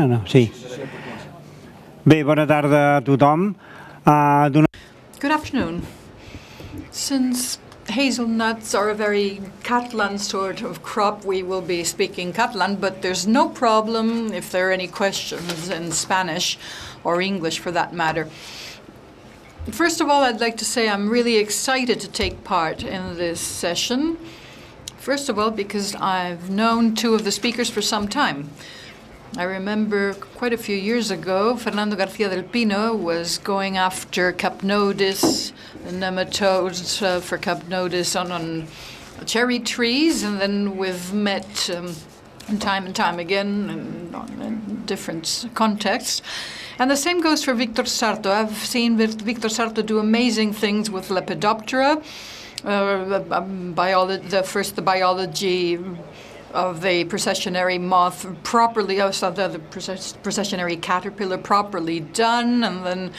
No, sí. Bé, bona tarda a tothom. Good afternoon. Since hazelnuts are a very Catalan sort of crop, we will be speaking Catalan, but there's no problem if there are any questions in Spanish or English for that matter. First of all, I'd like to say I'm really excited to take part in this session. First of all, because I've known two of the speakers for some time. I remember quite a few years ago, Fernando García del Pino was going after Capnodis, nematodes for Capnodis on cherry trees, and then we've met time and time again in different contexts. And the same goes for Victor Sarto. I've seen Victor Sarto do amazing things with Lepidoptera, the biology of the processionary moth properly, the processionary caterpillar properly done, and then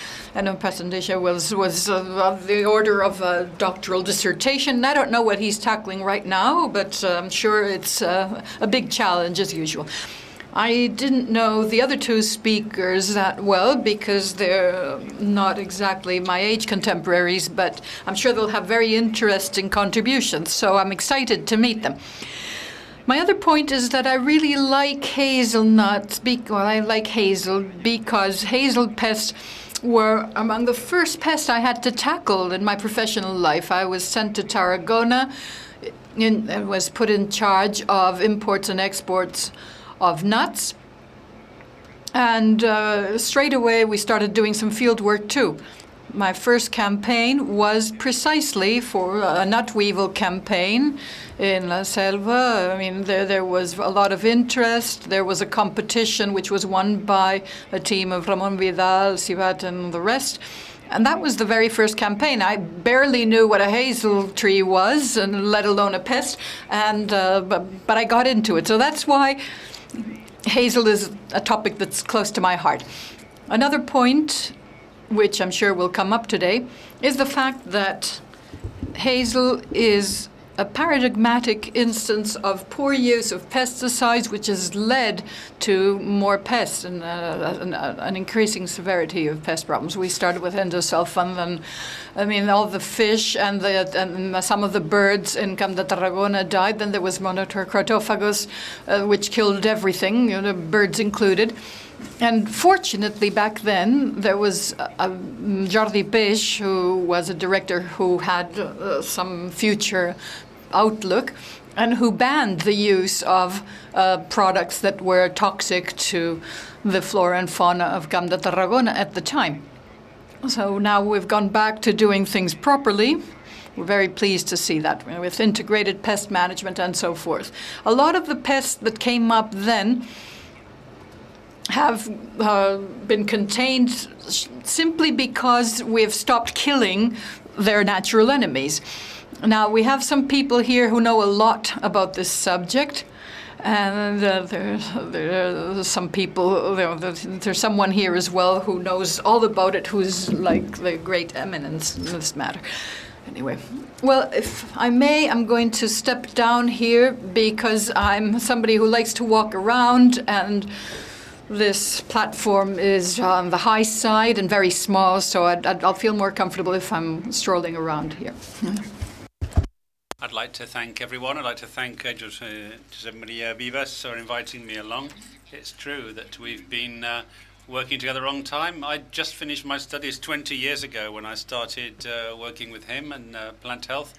Passandicia was of the order of a doctoral dissertation. I don't know what he's tackling right now, but I'm sure it's a big challenge as usual. I didn't know the other two speakers that well because they're not exactly my age contemporaries, but I'm sure they'll have very interesting contributions, so I'm excited to meet them. My other point is that I really like hazelnuts. I like hazel because hazel pests were among the first pests I had to tackle in my professional life. I was sent to Tarragona and was put in charge of imports and exports of nuts. And straight away we started doing some field work too. My first campaign was precisely for a nut weevil campaign in La Selva. I mean, there was a lot of interest. There was a competition which was won by a team of Ramon Vidal, Sivat, and the rest. And that was the very first campaign. I barely knew what a hazel tree was, and let alone a pest, and but I got into it. So that's why hazel is a topic that's close to my heart. Another point, which I'm sure will come up today, is the fact that hazel is a paradigmatic instance of poor use of pesticides, which has led to more pests and an increasing severity of pest problems. We started with endosulfan, and I mean, all the fish and some of the birds in Camp de Tarragona died. Then there was Monotrichrotophagus, which killed everything, birds included. And fortunately, back then, there was Jordi Peix, who was a director who had some future outlook, and who banned the use of products that were toxic to the flora and fauna of Camp de Tarragona at the time. So now we've gone back to doing things properly. We're very pleased to see that, with integrated pest management and so forth. A lot of the pests that came up then have been contained simply because we've stopped killing their natural enemies. Now, we have some people here who know a lot about this subject, and there's some people, there's someone here as well who knows all about it, who's like the great eminence in this matter. Anyway, well, if I may, I'm going to step down here because I'm somebody who likes to walk around, and this platform is on the high side and very small, so I'll feel more comfortable if I'm strolling around here. I'd like to thank everyone. I'd like to thank Jose Maria Vivas for inviting me along. It's true that we've been working together a long time. I just finished my studies 20 years ago when I started working with him in plant health.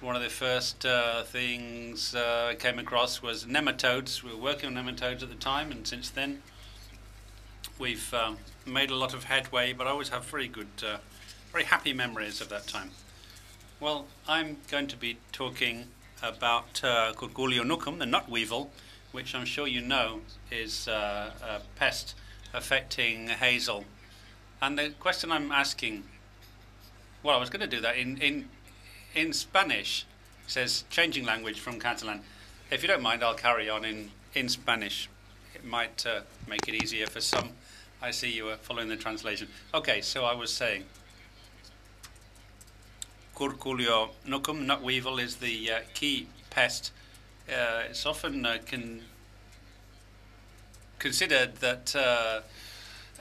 One of the first things I came across was nematodes. We were working on nematodes at the time, and since then we've made a lot of headway, but I always have very good, very happy memories of that time. Well, I'm going to be talking about Curculio nucum, the nut weevil, which I'm sure you know is a pest affecting hazel. And the question I'm asking, well, I was going to do that in Spanish. It says changing language from Catalan. If you don't mind, I'll carry on in Spanish. It might make it easier for some. I see you are following the translation. Okay, so I was saying, Curculio nucum, nut weevil, is the key pest. It's often considered that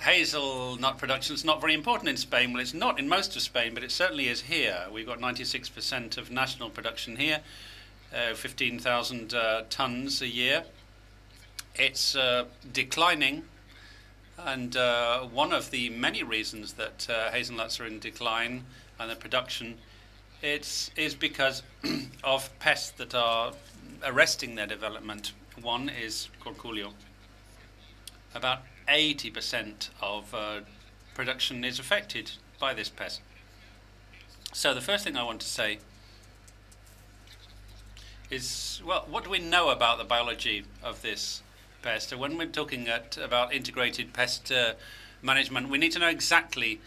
hazelnut production is not very important in Spain. Well, it's not in most of Spain, but it certainly is here. We've got 96% of national production here, 15,000 tons a year. It's declining, and one of the many reasons that hazelnuts are in decline and the production is because of pests that are arresting their development. One is Corculio. About 80% of production is affected by this pest. So the first thing I want to say is, well, what do we know about the biology of this pest? So when we're talking about integrated pest management, we need to know exactly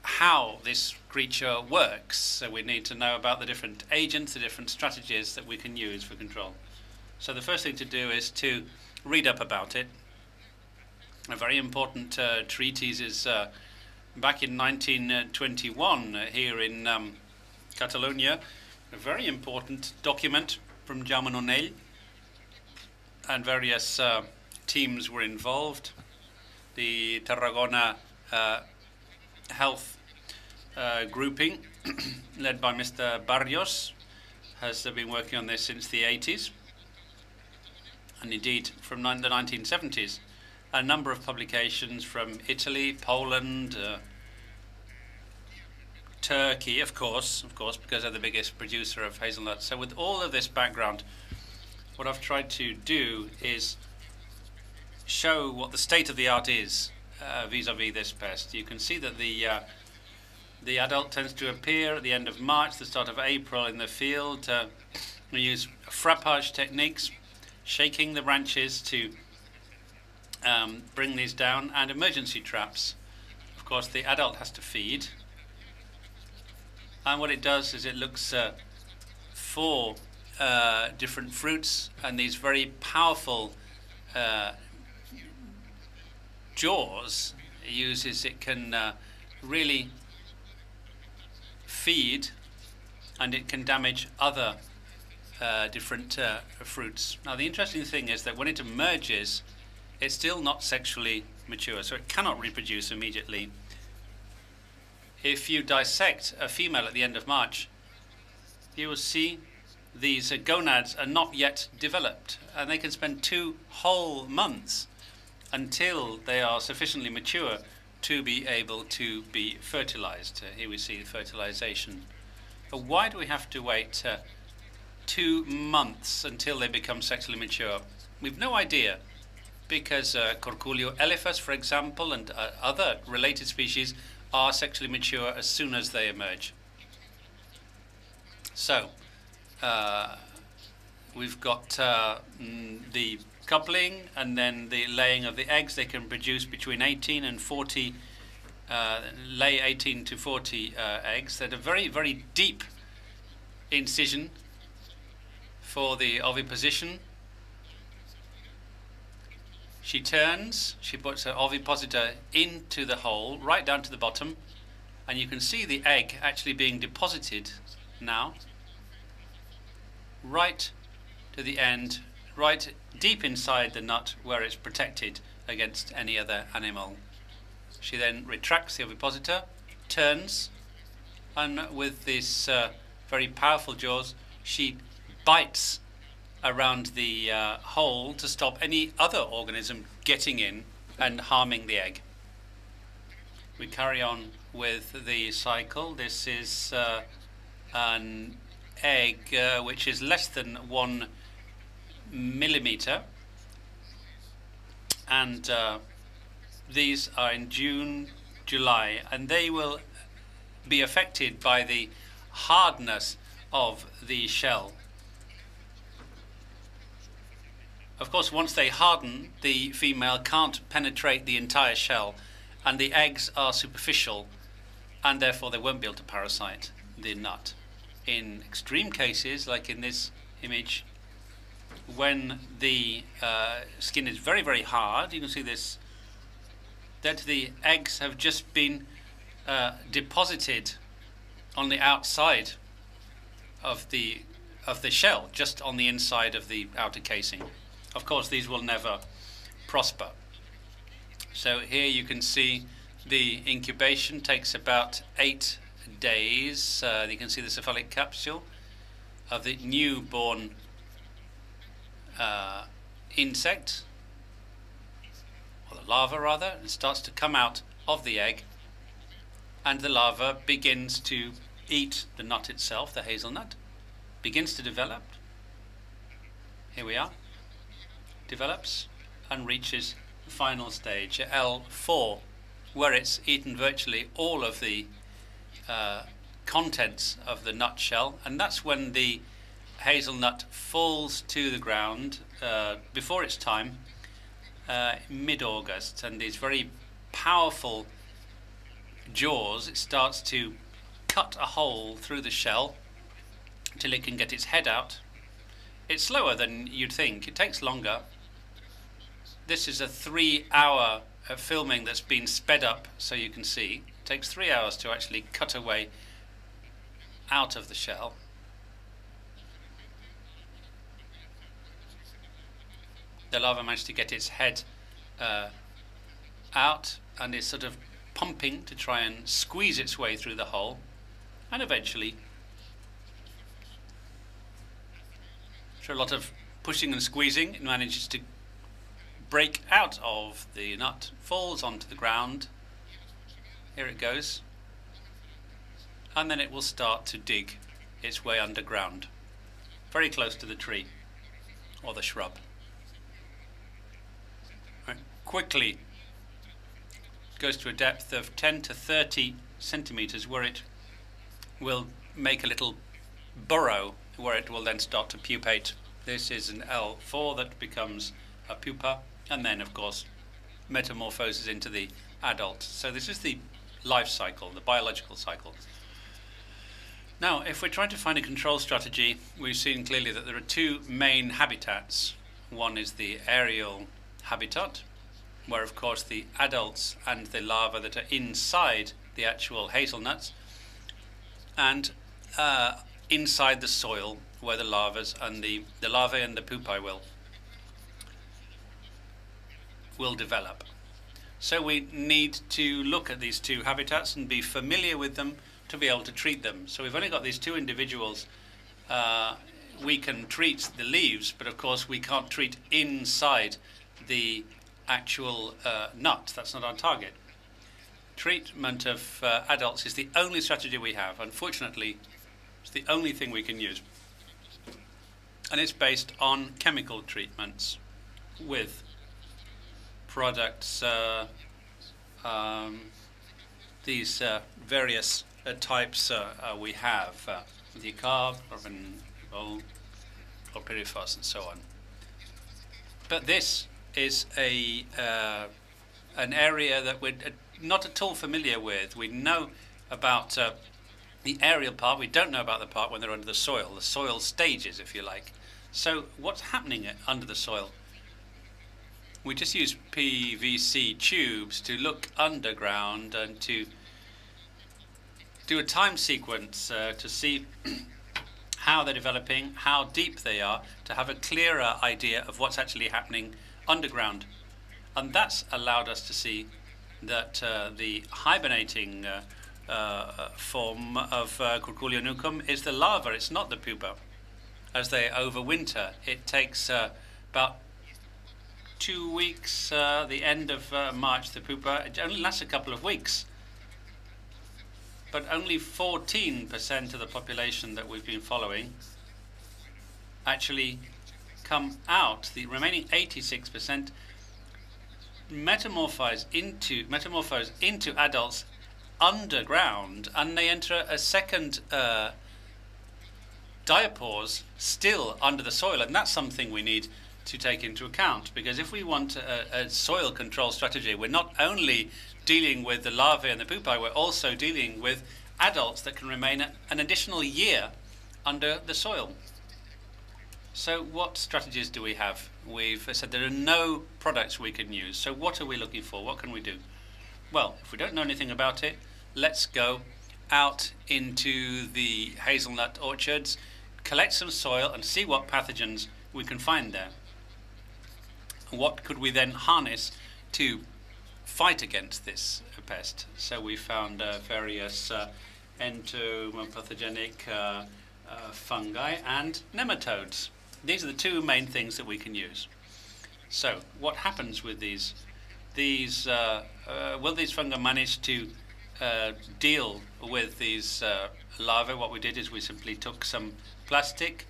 how this creature works. So we need to know about the different agents, the different strategies that we can use for control. So the first thing to do is to read up about it. A very important treatise is back in 1921 here in Catalonia, a very important document from Jaume Nonell, and various teams were involved. The Tarragona Health grouping, led by Mr. Barrios, has been working on this since the 80s, and indeed from the 1970s. A number of publications from Italy, Poland, Turkey, of course, because they're the biggest producer of hazelnuts. So with all of this background, what I've tried to do is show what the state of the art is vis-a-vis this pest. You can see that the adult tends to appear at the end of March, the start of April in the field. We use frappage techniques, shaking the branches to bring these down, and emergency traps. Of course, the adult has to feed, and what it does is it looks for different fruits, and these very powerful jaws it uses. It can really feed, and it can damage other different fruits. Now, the interesting thing is that when it emerges, it's still not sexually mature, so it cannot reproduce immediately. If you dissect a female at the end of March, you will see these gonads are not yet developed, and they can spend 2 whole months until they are sufficiently mature to be able to be fertilized. Here we see fertilization. But why do we have to wait 2 months until they become sexually mature? We've no idea, because Corculio elephas, for example, and other related species are sexually mature as soon as they emerge. So we've got the coupling and then the laying of the eggs. They can produce between 18 and 40, lay 18 to 40 eggs. They're a very, very deep incision for the oviposition. She turns, she puts her ovipositor into the hole, right down to the bottom, and you can see the egg actually being deposited now, right to the end, right deep inside the nut where it's protected against any other animal. She then retracts the ovipositor, turns, and with these very powerful jaws, she bites around the hole to stop any other organism getting in and harming the egg. We carry on with the cycle. This is an egg which is less than 1 millimeter, and these are in June, July, and they will be affected by the hardness of the shell. Of course, once they harden, the female can't penetrate the entire shell, and the eggs are superficial, and therefore they won't be able to parasite the nut. In extreme cases, like in this image, when the skin is very, very hard, you can see this, that the eggs have just been deposited on the outside of the shell, just on the inside of the outer casing. Of course, these will never prosper. So here you can see the incubation takes about 8 days. You can see the cephalic capsule of the newborn insect, or the larva rather. It starts to come out of the egg, and the larva begins to eat the nut itself, the hazelnut, begins to develop. Here we are. Develops and reaches the final stage, L4, where it's eaten virtually all of the contents of the nutshell, and that's when the hazelnut falls to the ground before its time, mid-August, and these very powerful jaws, it starts to cut a hole through the shell until it can get its head out. It's slower than you'd think. It takes longer. This is a 3-hour filming that's been sped up so you can see. It takes 3 hours to actually cut away out of the shell. The larva managed to get its head out and is sort of pumping to try and squeeze its way through the hole, and eventually, after a lot of pushing and squeezing, it manages to break out of the nut, falls onto the ground. Here it goes, and then it will start to dig its way underground, very close to the tree or the shrub. Quickly goes to a depth of 10 to 30 centimeters, where it will make a little burrow where it will then start to pupate. This is an L4 that becomes a pupa, and then of course metamorphoses into the adult. So this is the life cycle, the biological cycle. Now, if we're trying to find a control strategy, we've seen clearly that there are two main habitats. One is the aerial habitat, where of course the adults and the larvae that are inside the actual hazelnuts, and inside the soil where the larvae and the larvae and the pupae will develop. So we need to look at these two habitats and be familiar with them to be able to treat them. So we've only got these two individuals. We can treat the leaves, but of course we can't treat inside the actual nut. That's not our target. Treatment of adults is the only strategy we have. Unfortunately, it's the only thing we can use. And it's based on chemical treatments with products, these various types we have, dicarb, or pyrifos, and so on. But this is an area that we're not at all familiar with. We know about the aerial part. We don't know about the part when they're under the soil stages, if you like. So what's happening under the soil? We just use PVC tubes to look underground and to do a time sequence to see how they're developing, how deep they are, to have a clearer idea of what's actually happening underground. And that's allowed us to see that the hibernating form of Curculio nucum is the larva, it's not the pupa. As they overwinter, it takes about 2 weeks, the end of March, the pupa, it only lasts a couple of weeks. But only 14% of the population that we've been following actually come out. The remaining 86% metamorphose into adults underground, and they enter a second diapause still under the soil, and that's something we need to take into account, because if we want a soil control strategy, we're not only dealing with the larvae and the pupae, we're also dealing with adults that can remain an additional year under the soil. So what strategies do we have? We've said there are no products we can use. So what are we looking for? What can we do? Well, if we don't know anything about it, let's go out into the hazelnut orchards, collect some soil and see what pathogens we can find there. what could we then harness to fight against this pest? So we found various entomopathogenic fungi and nematodes. These are the two main things that we can use. So what happens with these? Will these fungi manage to deal with these larvae? What we did is we simply took some plastic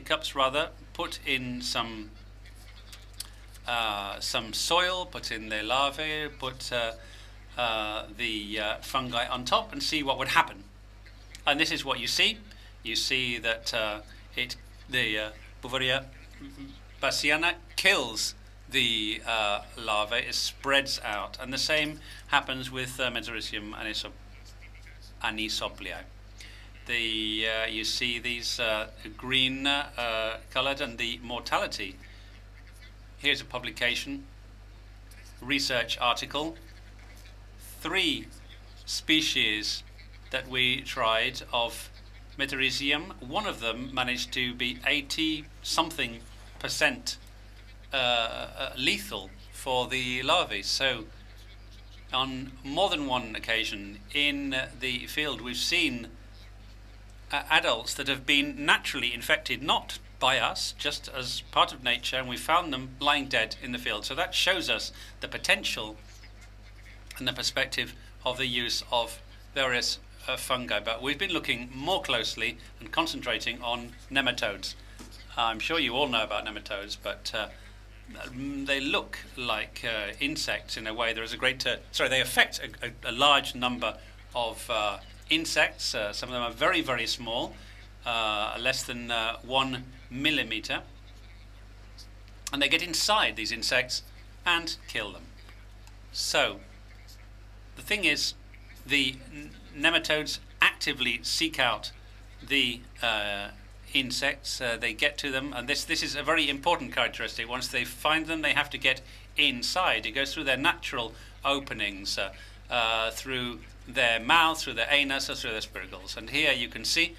cups rather, put in some soil, put in the larvae, put the fungi on top, and see what would happen. And this is what you see. You see that the Beauveria bassiana kills the larvae. It spreads out, and the same happens with Mesorrhizium anisoplii. You see these green coloured, and the mortality. Here's a publication, research article. 3 species that we tried of Mesorrhizium, one of them managed to be 80-something% lethal for the larvae. So on more than one occasion in the field we've seen adults that have been naturally infected, not by us, just as part of nature, and we found them lying dead in the field. So that shows us the potential and the perspective of the use of various fungi. But we've been looking more closely and concentrating on nematodes. I'm sure you all know about nematodes, but they look like insects in a way. There is a great, they affect a large number of insects. Some of them are very, very small, less than 1 millimeter, and they get inside these insects and kill them. So the thing is, the nematodes actively seek out the insects. They get to them, and this is a very important characteristic. Once they find them, they have to get inside. It goes through their natural openings, through their mouth, through their anus, or through their spiracles. And here you can see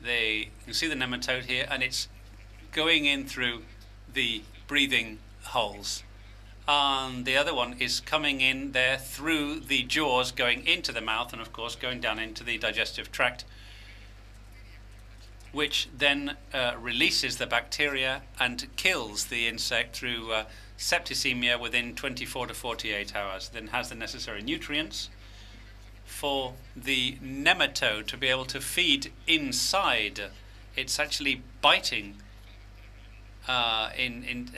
the nematode here, and it's going in through the breathing holes. And the other one is coming in there through the jaws, going into the mouth, and of course going down into the digestive tract, which then releases the bacteria and kills the insect through septicemia within 24 to 48 hours, then has the necessary nutrients for the nematode to be able to feed inside. It's actually biting in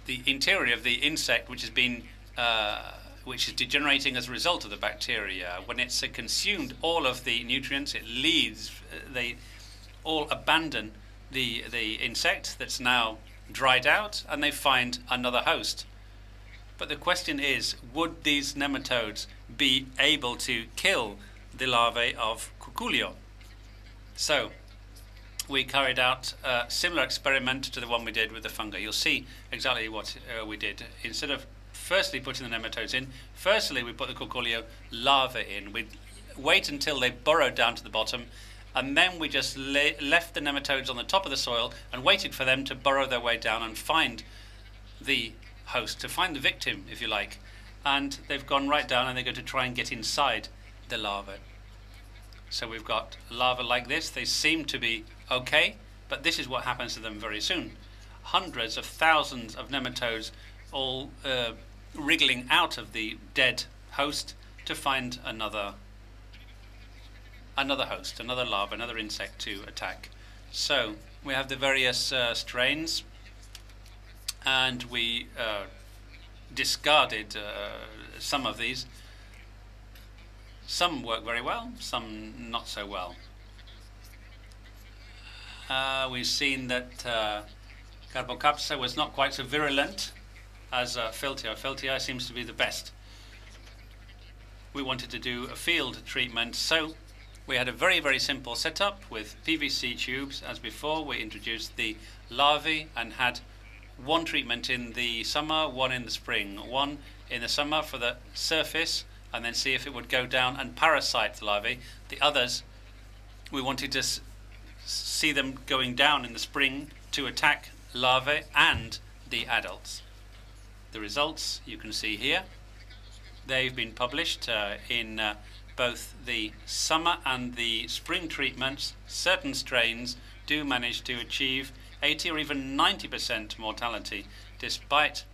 the interior of the insect, which has been which is degenerating as a result of the bacteria. When it's consumed all of the nutrients, it leaves they all abandon the insect that's now dried out, and they find another host. But the question is, would these nematodes be able to kill the larvae of Cuculio? So we carried out a similar experiment to the one we did with the fungi. You'll see exactly what we did. Instead of firstly putting the nematodes in, firstly we put the Cuculio larvae in. We'd wait until they burrowed down to the bottom, and then we just left the nematodes on the top of the soil and waited for them to burrow their way down and find the host, to find the victim, if you like. And they've gone right down, and they're going to try and get inside the larvae. So we've got larvae like this. They seem to be okay, but this is what happens to them very soon. Hundreds of thousands of nematodes all wriggling out of the dead host to find another host, another larva, another insect to attack. So we have the various strains, and we discarded some of these. Some work very well, some not so well. We've seen that Carbocapsa was not quite so virulent as Filtia. Filtia seems to be the best. We wanted to do a field treatment, so we had a very, very simple setup with PVC tubes. As before, we introduced the larvae and had one treatment in the summer, one in the spring. One in the summer for the surface, and then see if it would go down and parasite the larvae. The others, we wanted to see them going down in the spring to attack larvae and the adults. The results you can see here. They've been published in both the summer and the spring treatments. Certain strains do manage to achieve 80 or even 90% mortality, despite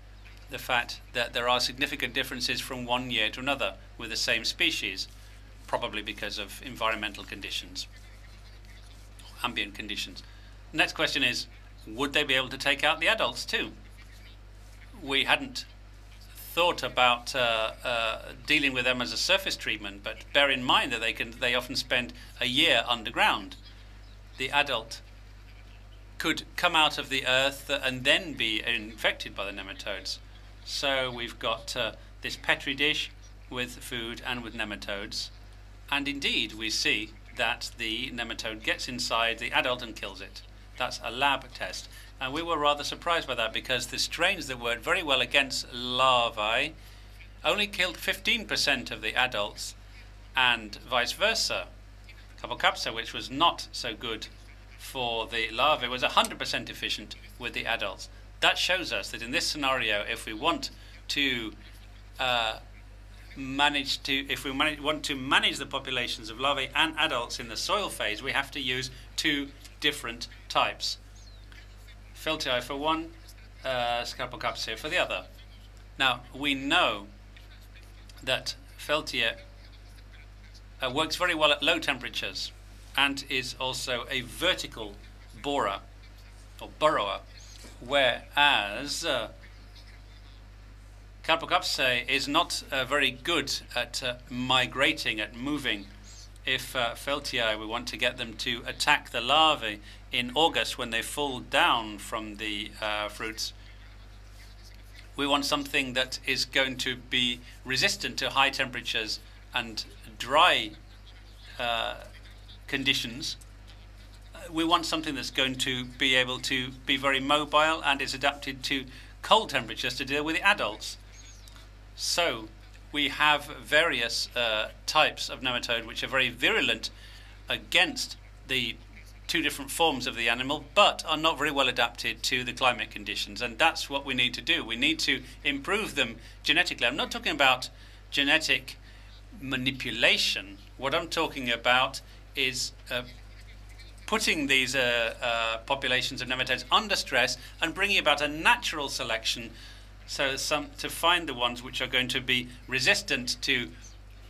the fact that there are significant differences from one year to another with the same species, probably because of environmental conditions, ambient conditions. Next question is, would they be able to take out the adults too? We hadn't thought about dealing with them as a surface treatment, but bear in mind that they often spend a year underground. The adult could come out of the earth and then be infected by the nematodes. So we've got this petri dish with food and with nematodes, and indeed we see that the nematode gets inside the adult and kills it. That's a lab test. And we were rather surprised by that, because the strains that worked very well against larvae only killed 15% of the adults, and vice versa. Capocapsa, which was not so good for the larvae, was 100% efficient with the adults. That shows us that in this scenario, if we want to manage the populations of larvae and adults in the soil phase, we have to use two different types. Feltii for one, Scapocapsae for the other. Now, we know that Feltia works very well at low temperatures and is also a vertical borer or burrower, whereas Capocapsae is not very good at migrating, at moving. If Feltii, we want to get them to attack the larvae in August when they fall down from the fruits, we want something that is going to be resistant to high temperatures and dry conditions. We want something that's going to be able to be very mobile and is adapted to cold temperatures to deal with the adults. So we have various types of nematode which are very virulent against the two different forms of the animal, but are not very well adapted to the climate conditions. And that's what we need to do. We need to improve them genetically. I'm not talking about genetic manipulation. What I'm talking about is putting these populations of nematodes under stress and bringing about a natural selection, so to find the ones which are going to be resistant to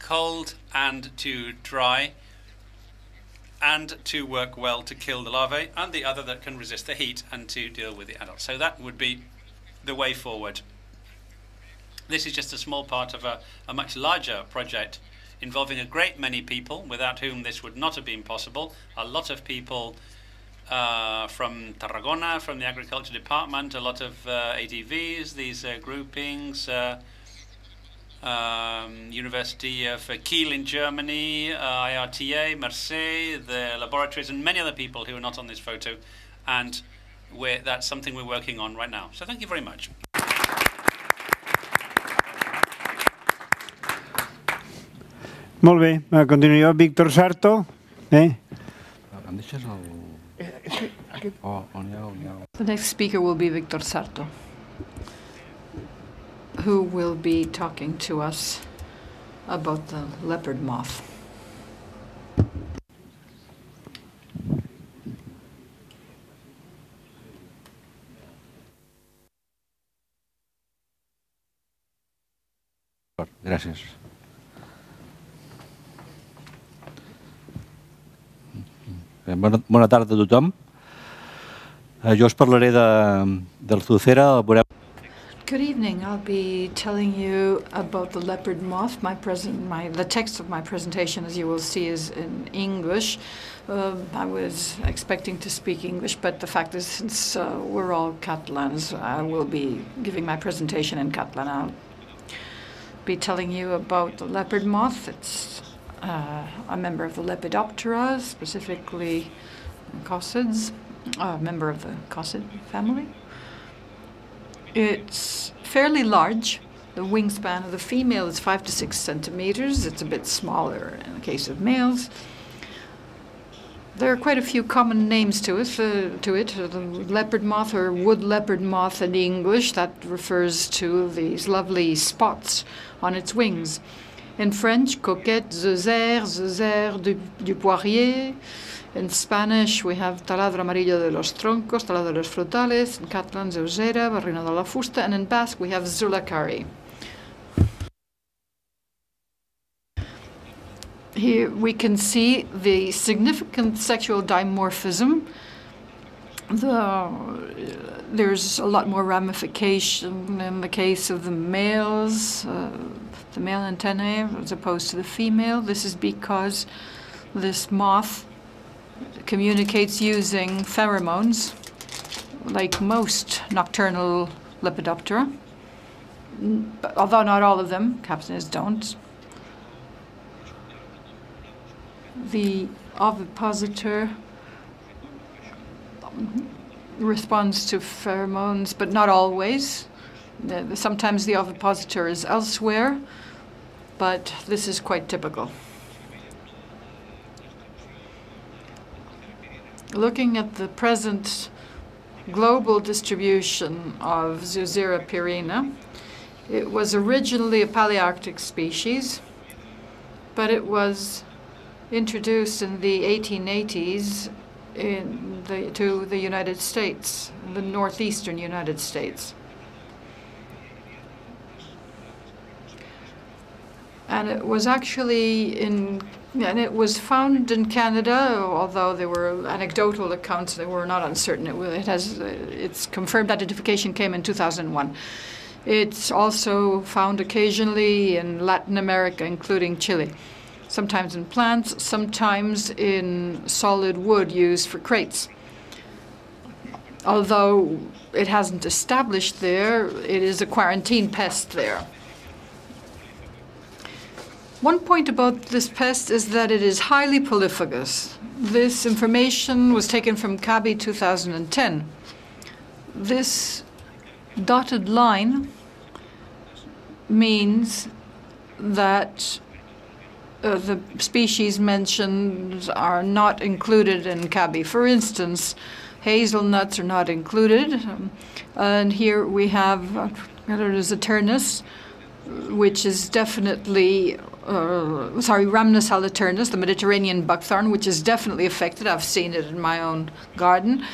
cold and to dry, and to work well to kill the larvae, and the other that can resist the heat and to deal with the adults. So that would be the way forward. This is just a small part of a much larger project involving a great many people, without whom this would not have been possible. A lot of people from Tarragona, from the Agriculture Department, a lot of ADVs, these groupings, University of Kiel in Germany, IRTA, Marseille, the laboratories, and many other people who are not on this photo. And that's something we're working on right now. So thank you very much. Molt bé, continuo jo, Víctor Sarto. The next speaker will be Víctor Sarto, who will be talking to us about the leopard moth. Gràcies. Bona tarda a tothom. Jo us parlaré de l'Arthocera. Good evening. I'll be telling you about the leopard moth. The text of my presentation, as you will see, is in English. I was expecting to speak English, but the fact is, since we're all Catalans, I will be giving my presentation in Catalan. I'll be telling you about the leopard moth. It's a member of the Lepidoptera, specifically coccids, a member of the coccyid family. It's fairly large. The wingspan of the female is 5 to 6 centimeters. It's a bit smaller in the case of males. There are quite a few common names to it. The leopard moth or wood leopard moth in English, that refers to these lovely spots on its wings. In French, coquette, zézère du poirier. In Spanish, we have taladro amarillo de los troncos, taladro de los frutales. In Catalan, zeuzera, barrina de la fusta. And in Basque, we have zulacari. Here we can see the significant sexual dimorphism. There's a lot more ramification in the case of the males, the male antennae, as opposed to the female. This is because this moth communicates using pheromones, like most nocturnal Lepidoptera, although not all of them, capsids don't. The ovipositor responds to pheromones, but not always. Sometimes the ovipositor is elsewhere, but this is quite typical. Looking at the present global distribution of Zeuzera pyrrhina, it was originally a Palearctic species, but it was introduced in the 1880s to the United States, the northeastern United States. And it was actually and it was found in Canada, although there were anecdotal accounts that were not uncertain. Its confirmed identification came in 2001. It's also found occasionally in Latin America, including Chile. Sometimes in plants, sometimes in solid wood used for crates. Although it hasn't established there, it is a quarantine pest there. One point about this pest is that it is highly prolificous. This information was taken from CABI 2010. This dotted line means that the species mentioned are not included in CABI. For instance, hazelnuts are not included. And here we have Rhamnus which is definitely, Rhamnus aliternus, the Mediterranean buckthorn, which is definitely affected. I've seen it in my own garden.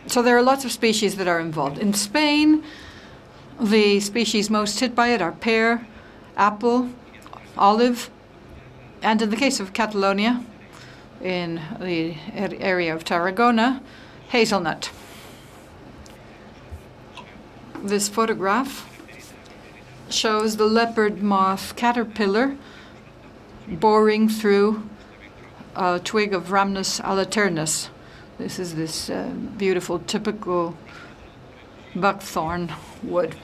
So there are lots of species that are involved. In Spain, the species most hit by it are pear, apple, olive, and in the case of Catalonia, in the area of Tarragona, hazelnut. This photograph shows the leopard moth caterpillar boring through a twig of Rhamnus aliternus. This is this beautiful, typical buckthorn wood.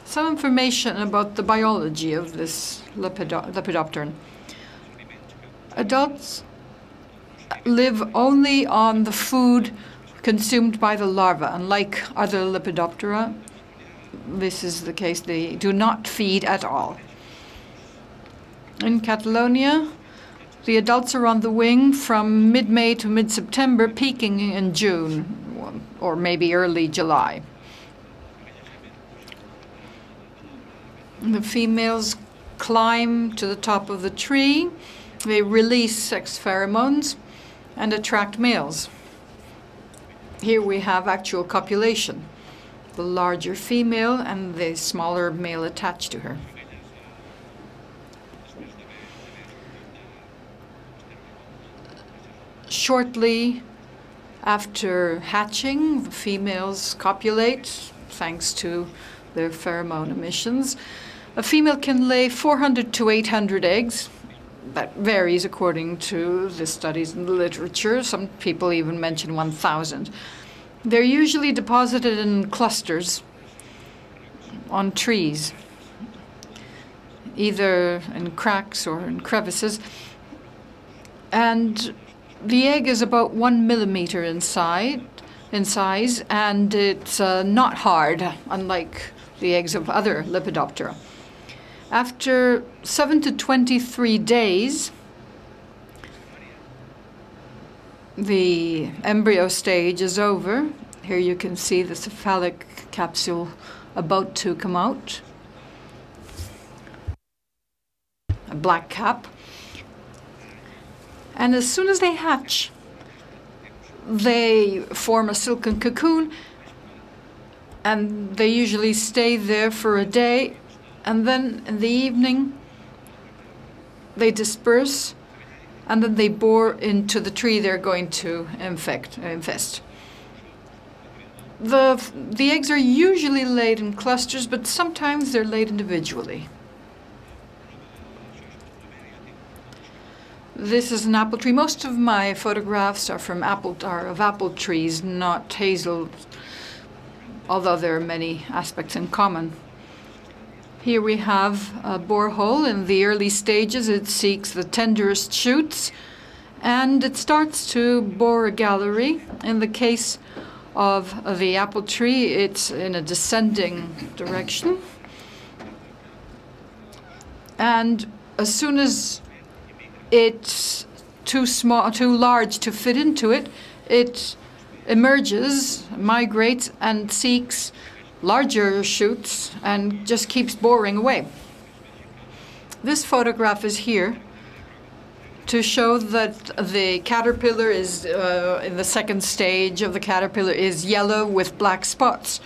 Some information about the biology of this Lepidopteran. Adults live only on the food consumed by the larva. Unlike other Lepidoptera, this is the case. They do not feed at all. In Catalonia, the adults are on the wing from mid-May to mid-September, peaking in June or maybe early July. The females climb to the top of the tree. They release sex pheromones and attract males. Here we have actual copulation. The larger female and the smaller male attached to her. Shortly after hatching, the females copulate thanks to their pheromone emissions. A female can lay 400 to 800 eggs. That varies according to the studies in the literature. Some people even mention 1,000. They're usually deposited in clusters on trees, either in cracks or in crevices. And the egg is about 1 millimeter in size, and it's not hard, unlike the eggs of other Lepidoptera. After 7 to 23 days, the embryo stage is over. Here you can see the cephalic capsule about to come out. A black cap. And as soon as they hatch, they form a silken cocoon, and they usually stay there for a day, and then in the evening they disperse, and then they bore into the tree they're going to infest. The eggs are usually laid in clusters, but sometimes they're laid individually. This is an apple tree. Most of my photographs are of apple trees, not hazel, although there are many aspects in common. Here we have a borehole. In the early stages, it seeks the tenderest shoots, and it starts to bore a gallery. In the case of the apple tree, it's in a descending direction. And as soon as it's too large to fit into it, it emerges, migrates, and seeks larger shoots and just keeps boring away. This photograph is here to show that the caterpillar is, in the second stage of the caterpillar, is yellow with black spots.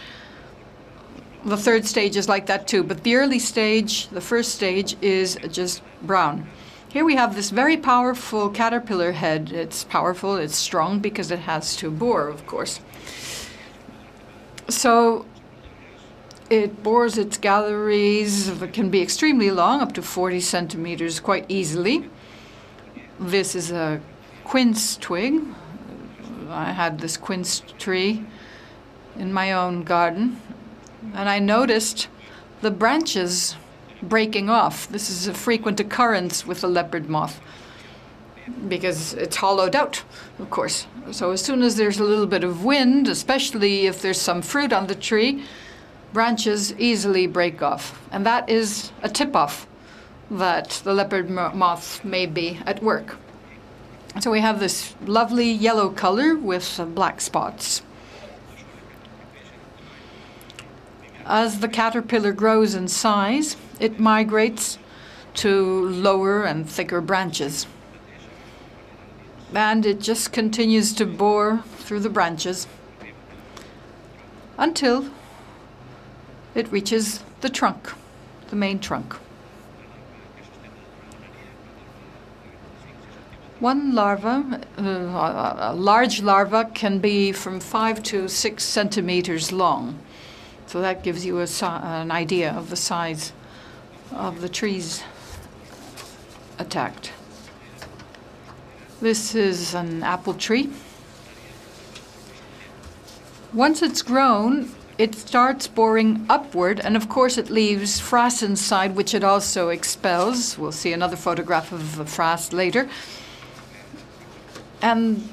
The third stage is like that too, but the early stage, the first stage, is just brown. Here we have this very powerful caterpillar head. It's powerful, it's strong, because it has to bore, of course. So it bores its galleries. It can be extremely long, up to 40 centimeters, quite easily. This is a quince twig. I had this quince tree in my own garden, and I noticed the branches breaking off. This is a frequent occurrence with the leopard moth because it's hollowed out, of course. So as soon as there's a little bit of wind, especially if there's some fruit on the tree, branches easily break off. And that is a tip-off that the leopard moth may be at work. So we have this lovely yellow color with black spots. As the caterpillar grows in size, it migrates to lower and thicker branches. And it just continues to bore through the branches until it reaches the trunk, the main trunk. One larva, a large larva, can be from 5 to 6 centimeters long. So that gives you an idea of the size of the trees attacked. This is an apple tree. Once it's grown, it starts boring upward, and of course it leaves frass inside, which it also expels. We'll see another photograph of the frass later. And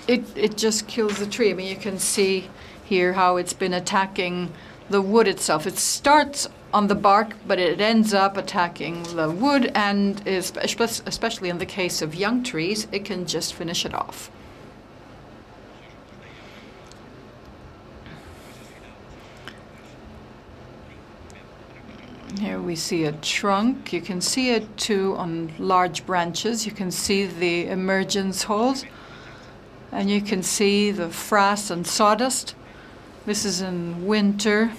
it just kills the tree. I mean, you can see here how it's been attacking the wood itself. It starts on the bark, but it ends up attacking the wood, and especially in the case of young trees, it can just finish it off. Here we see a trunk. You can see it too on large branches. You can see the emergence holes, and you can see the frass and sawdust. This is in winter.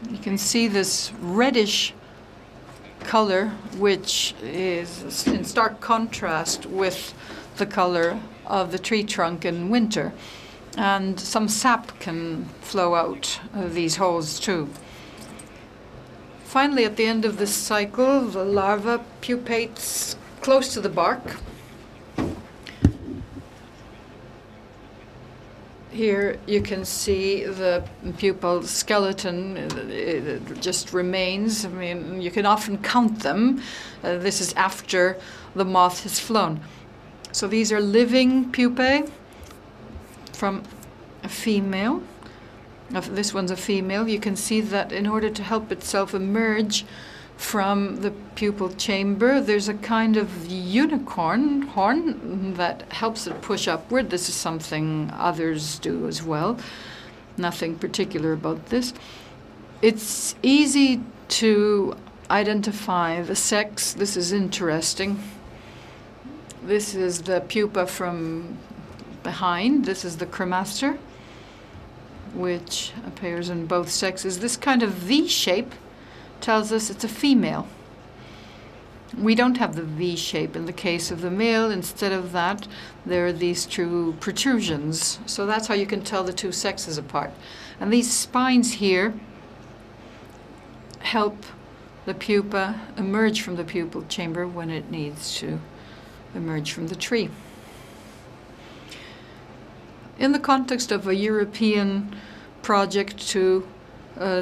You can see this reddish color, which is in stark contrast with the color of the tree trunk in winter. And some sap can flow out of these holes too. Finally, at the end of this cycle, the larva pupates close to the bark. Here you can see the pupal skeleton. It just remains. I mean, you can often count them. This is after the moth has flown. So these are living pupae from a female. This one's a female. You can see that in order to help itself emerge from the pupal chamber. There's a kind of unicorn horn that helps it push upward. This is something others do as well. Nothing particular about this. It's easy to identify the sex. This is interesting. This is the pupa from behind. This is the cremaster, which appears in both sexes. This kind of V shape tells us it's a female. We don't have the V shape in the case of the male. Instead of that, there are these true protrusions. So that's how you can tell the two sexes apart. And these spines here help the pupa emerge from the pupal chamber when it needs to emerge from the tree. In the context of a European project to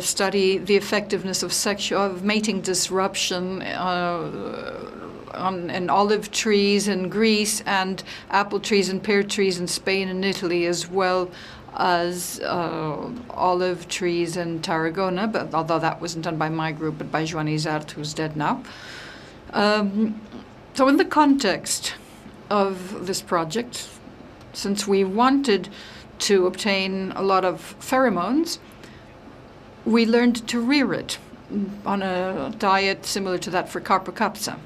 study the effectiveness of mating disruption on olive trees in Greece and apple trees and pear trees in Spain and Italy, as well as olive trees in Tarragona, but although that wasn't done by my group, but by Joan Isart, who's dead now. So in the context of this project, since we wanted to obtain a lot of pheromones, we learned to rear it on a diet similar to that for Carpocapsa.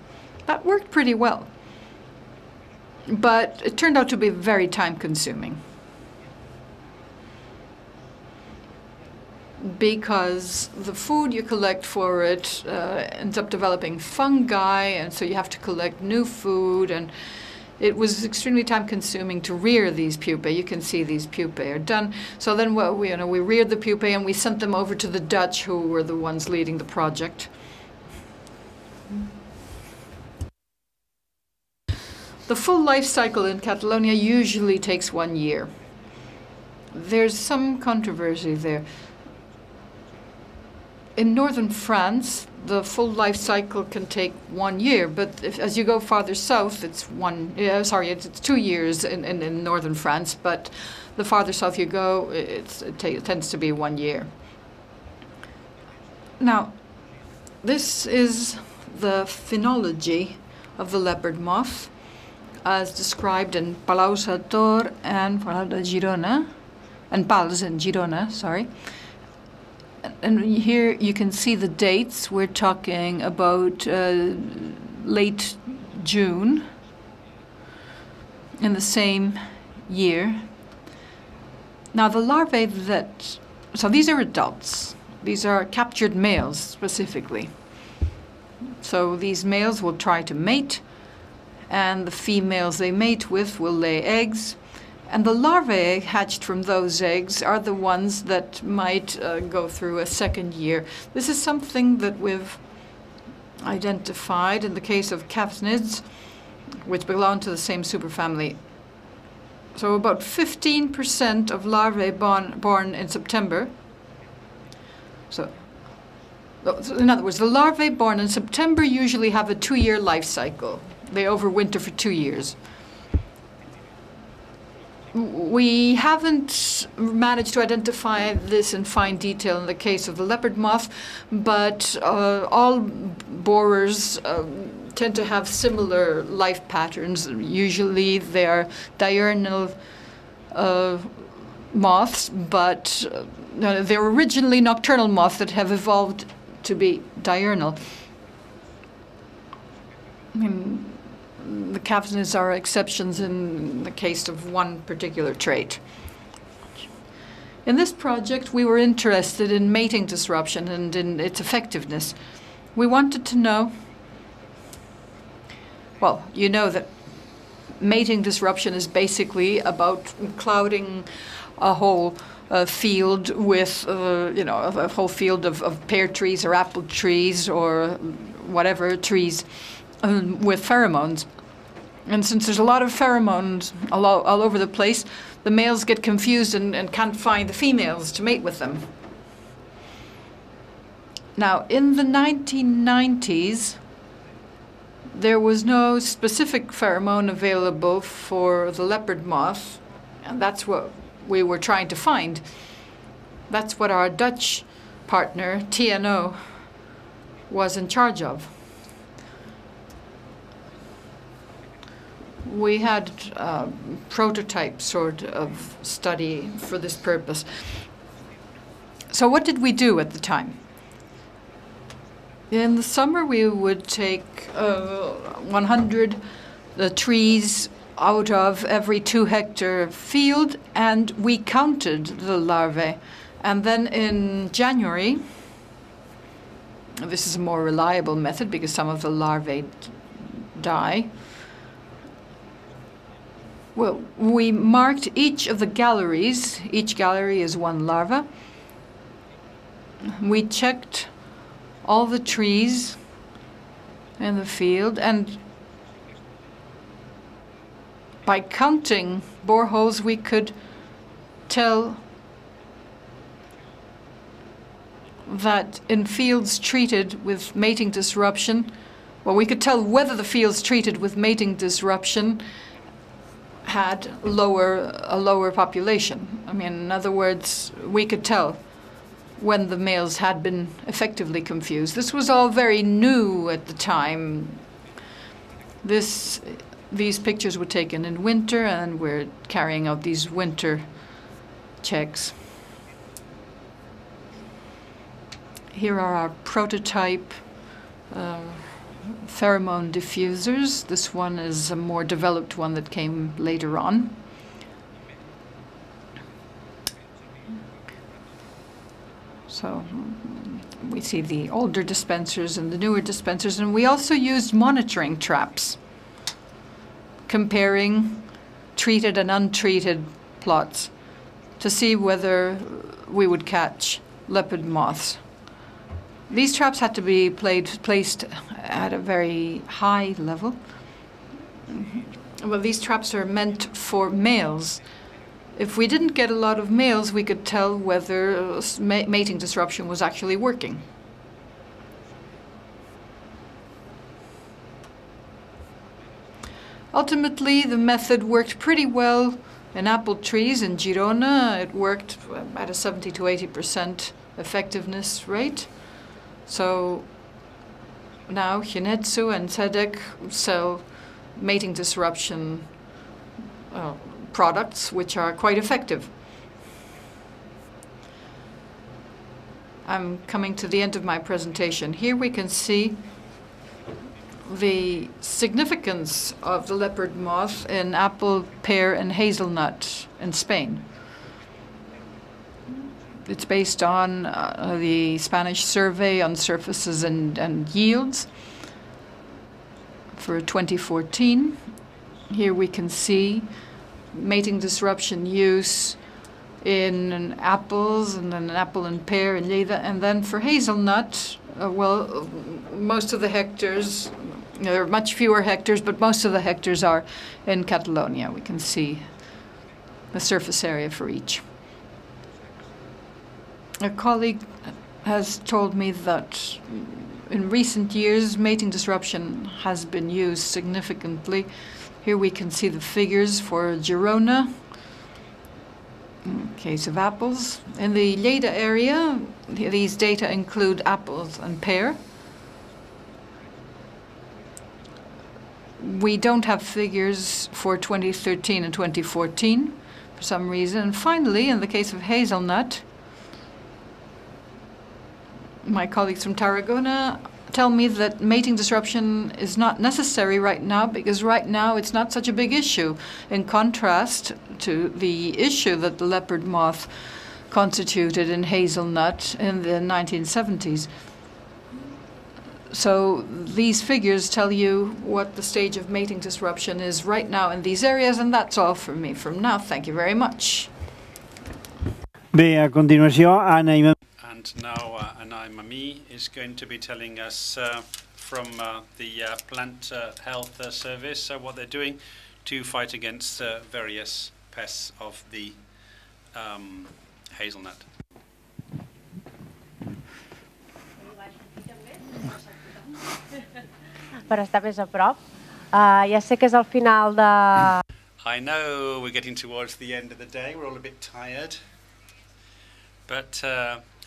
That worked pretty well, but it turned out to be very time-consuming because the food you collect for it ends up developing fungi, and so you have to collect new food, and it was extremely time-consuming to rear these pupae. You can see these pupae are done. So then we reared the pupae and we sent them over to the Dutch, who were the ones leading the project. The full life cycle in Catalonia usually takes 1 year. There's some controversy there. In northern France, the full life cycle can take 1 year, but as you go farther south, it's 2 years in northern France, but the farther south you go, it tends to be 1 year. Now, this is the phenology of the leopard moth, as described in Palau Sator and Palau de Girona, and Pals in Girona, sorry. And here you can see the dates. We're talking about late June in the same year. Now the larvae so these are adults. These are captured males specifically. So these males will try to mate, and the females they mate with will lay eggs. And the larvae hatched from those eggs are the ones that might go through a second year. This is something that we've identified in the case of capsnids, which belong to the same superfamily. So about 15% of larvae born in September. So in other words, the larvae born in September usually have a 2-year life cycle. They overwinter for 2 years. We haven't managed to identify this in fine detail in the case of the leopard moth, but all borers tend to have similar life patterns. Usually they are diurnal moths, but they're originally nocturnal moths that have evolved to be diurnal. I mean, the capsnids are exceptions in the case of one particular trait. In this project, we were interested in mating disruption and in its effectiveness. We wanted to know, well, you know that mating disruption is basically about clouding a whole field with, a whole field of pear trees or apple trees or whatever trees with pheromones. And since there's a lot of pheromones all over the place, the males get confused and can't find the females to mate with them. Now, in the 1990s, there was no specific pheromone available for the leopard moth, and that's what we were trying to find. That's what our Dutch partner, TNO, was in charge of. We had a prototype sort of study for this purpose. So what did we do at the time? In the summer, we would take 100 trees out of every 2-hectare field, and we counted the larvae. And then in January, this is a more reliable method because some of the larvae die. Well, we marked each of the galleries. Each gallery is one larva. We checked all the trees in the field, and by counting boreholes, we could tell that in fields treated with mating disruption, well, we could tell whether the fields treated with mating disruption had a lower population. I mean, in other words, we could tell when the males had been effectively confused. This was all very new at the time. These pictures were taken in winter, and we're carrying out these winter checks. Here are our prototype pheromone diffusers. This one is a more developed one that came later on. So we see the older dispensers and the newer dispensers, and we also used monitoring traps, comparing treated and untreated plots to see whether we would catch leopard moths. These traps had to be placed at a very high level. Well, these traps are meant for males. If we didn't get a lot of males, we could tell whether mating disruption was actually working. Ultimately, the method worked pretty well in apple trees in Girona. It worked at a 70 to 80% effectiveness rate. So now Hinetsu and Sedek sell mating disruption products which are quite effective. I'm coming to the end of my presentation. Here we can see the significance of the leopard moth in apple, pear, and hazelnut in Spain. It's based on the Spanish survey on surfaces and yields for 2014. Here we can see mating disruption use in apples, and then apple and pear in Lleida. And then for hazelnut, well, most of the hectares, there are much fewer hectares, but most of the hectares are in Catalonia. We can see the surface area for each. A colleague has told me that in recent years, mating disruption has been used significantly. Here we can see the figures for Girona, in case of apples. In the Lleida area, these data include apples and pear. We don't have figures for 2013 and 2014 for some reason. And finally, in the case of hazelnut, my colleagues from Tarragona tell me that mating disruption is not necessary right now because right now it's not such a big issue, in contrast to the issue that the leopard moth constituted in hazelnut in the 1970s. So these figures tell you what the stage of mating disruption is right now in these areas, and that's all for me from now. Thank you very much. Bé, a continuació, Anna i And now Anai Mami is going to be telling us from the Plant Health Service what they're doing to fight against various pests of the hazelnut. Per estar més a prop. Ja sé que és el final de... I know we're getting towards the end of the day. We're all a bit tired. But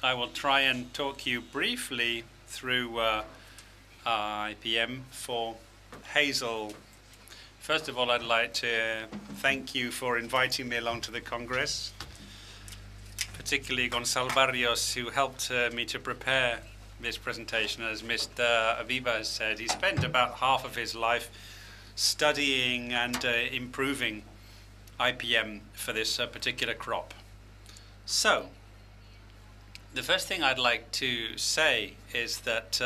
I will try and talk you briefly through IPM for hazel. First of all, I'd like to thank you for inviting me along to the Congress, particularly Gonçalo Barrios, who helped me to prepare this presentation. As Mr. Aviva has said, he spent about half of his life studying and improving IPM for this particular crop. So, the first thing I'd like to say is that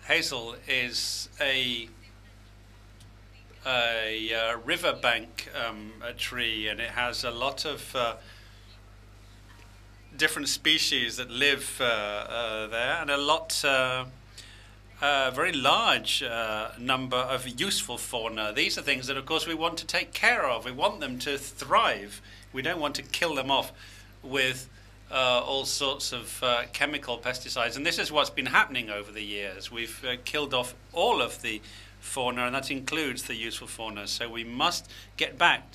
hazel is a riverbank tree, and it has a lot of different species that live there, and a lot, very large number of useful fauna. These are things that, of course, we want to take care of. We want them to thrive. We don't want to kill them off with all sorts of chemical pesticides. And this is what's been happening over the years. We've killed off all of the fauna, and that includes the useful fauna. So we must get back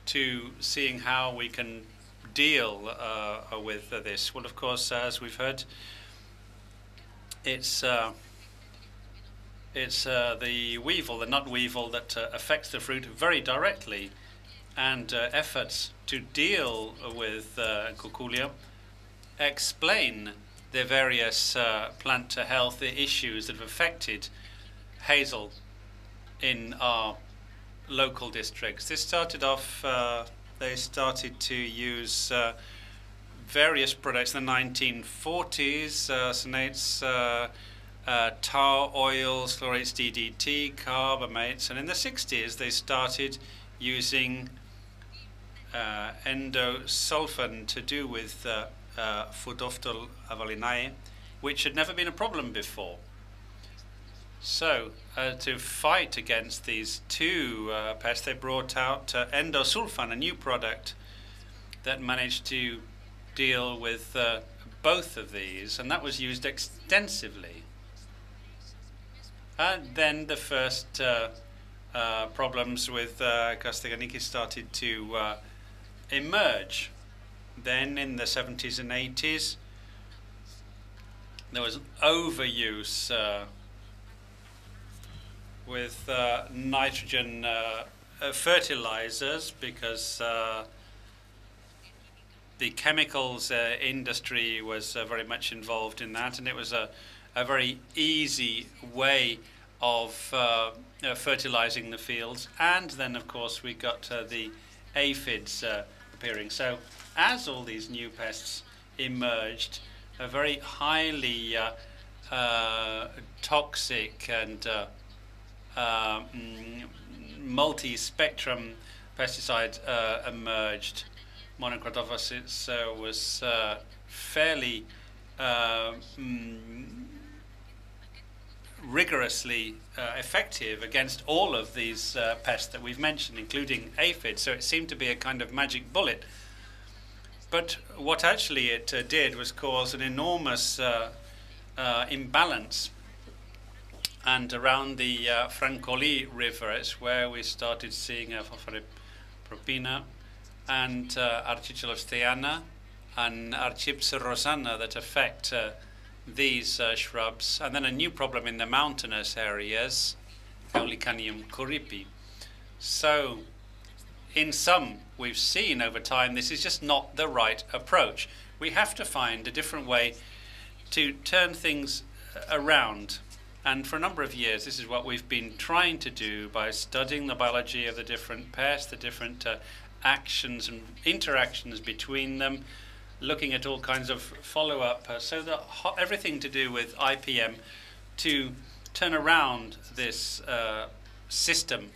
to seeing how we can deal with this. Well, of course, as we've heard, it's the weevil, the nut weevil, that affects the fruit very directly, and efforts to deal with cuculia explain the various plant health issues that have affected hazel in our local districts. This started off, they started to use various products in the 1940s, sonates, tar oils, chlorates DDT, carbamates, and in the 60s they started using endosulfan to do with Phodophyll avalinae, which had never been a problem before. So, to fight against these two pests, they brought out endosulfan, a new product that managed to deal with both of these, and that was used extensively. And then the first problems with Castellaniki started to emerge. Then in the 70s and 80s, there was overuse with nitrogen fertilizers, because the chemicals industry was very much involved in that, and it was a very easy way of fertilizing the fields. And then, of course, we got the aphids appearing. So as all these new pests emerged, a very highly toxic and multi-spectrum pesticide emerged. Monocrotophos was fairly rigorously effective against all of these pests that we've mentioned, including aphids. So it seemed to be a kind of magic bullet. But what actually it did was cause an enormous imbalance. And around the Francolí River, it's where we started seeing Propina and Archicholosteana and Archipsa rosana that affect these shrubs. And then a new problem in the mountainous areas, Eulicanium coripi. So in some, we've seen over time, this is just not the right approach. We have to find a different way to turn things around. And for a number of years, this is what we've been trying to do by studying the biology of the different pests, the different actions and interactions between them, looking at all kinds of follow-up, so that everything to do with IPM to turn around this system.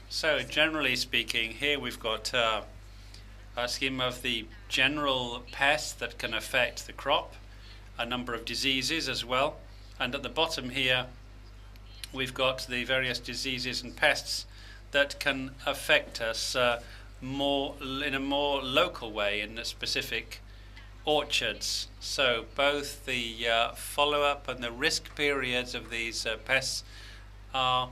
So generally speaking, here we've got a scheme of the general pests that can affect the crop, a number of diseases as well, and at the bottom here we've got the various diseases and pests that can affect us in a more local way in the specific orchards. So both the follow-up and the risk periods of these pests are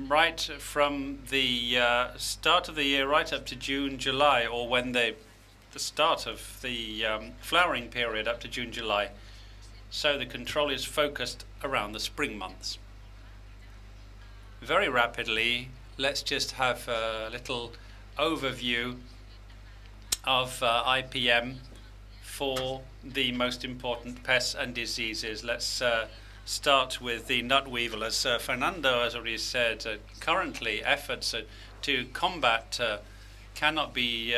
right from the start of the year right up to June, July, or when they the start of the flowering period up to June, July. So the control is focused around the spring months. Very rapidly, let's just have a little overview of IPM for the most important pests and diseases. Let's start with the nut weevil. As Fernando has already said, currently efforts to combat cannot be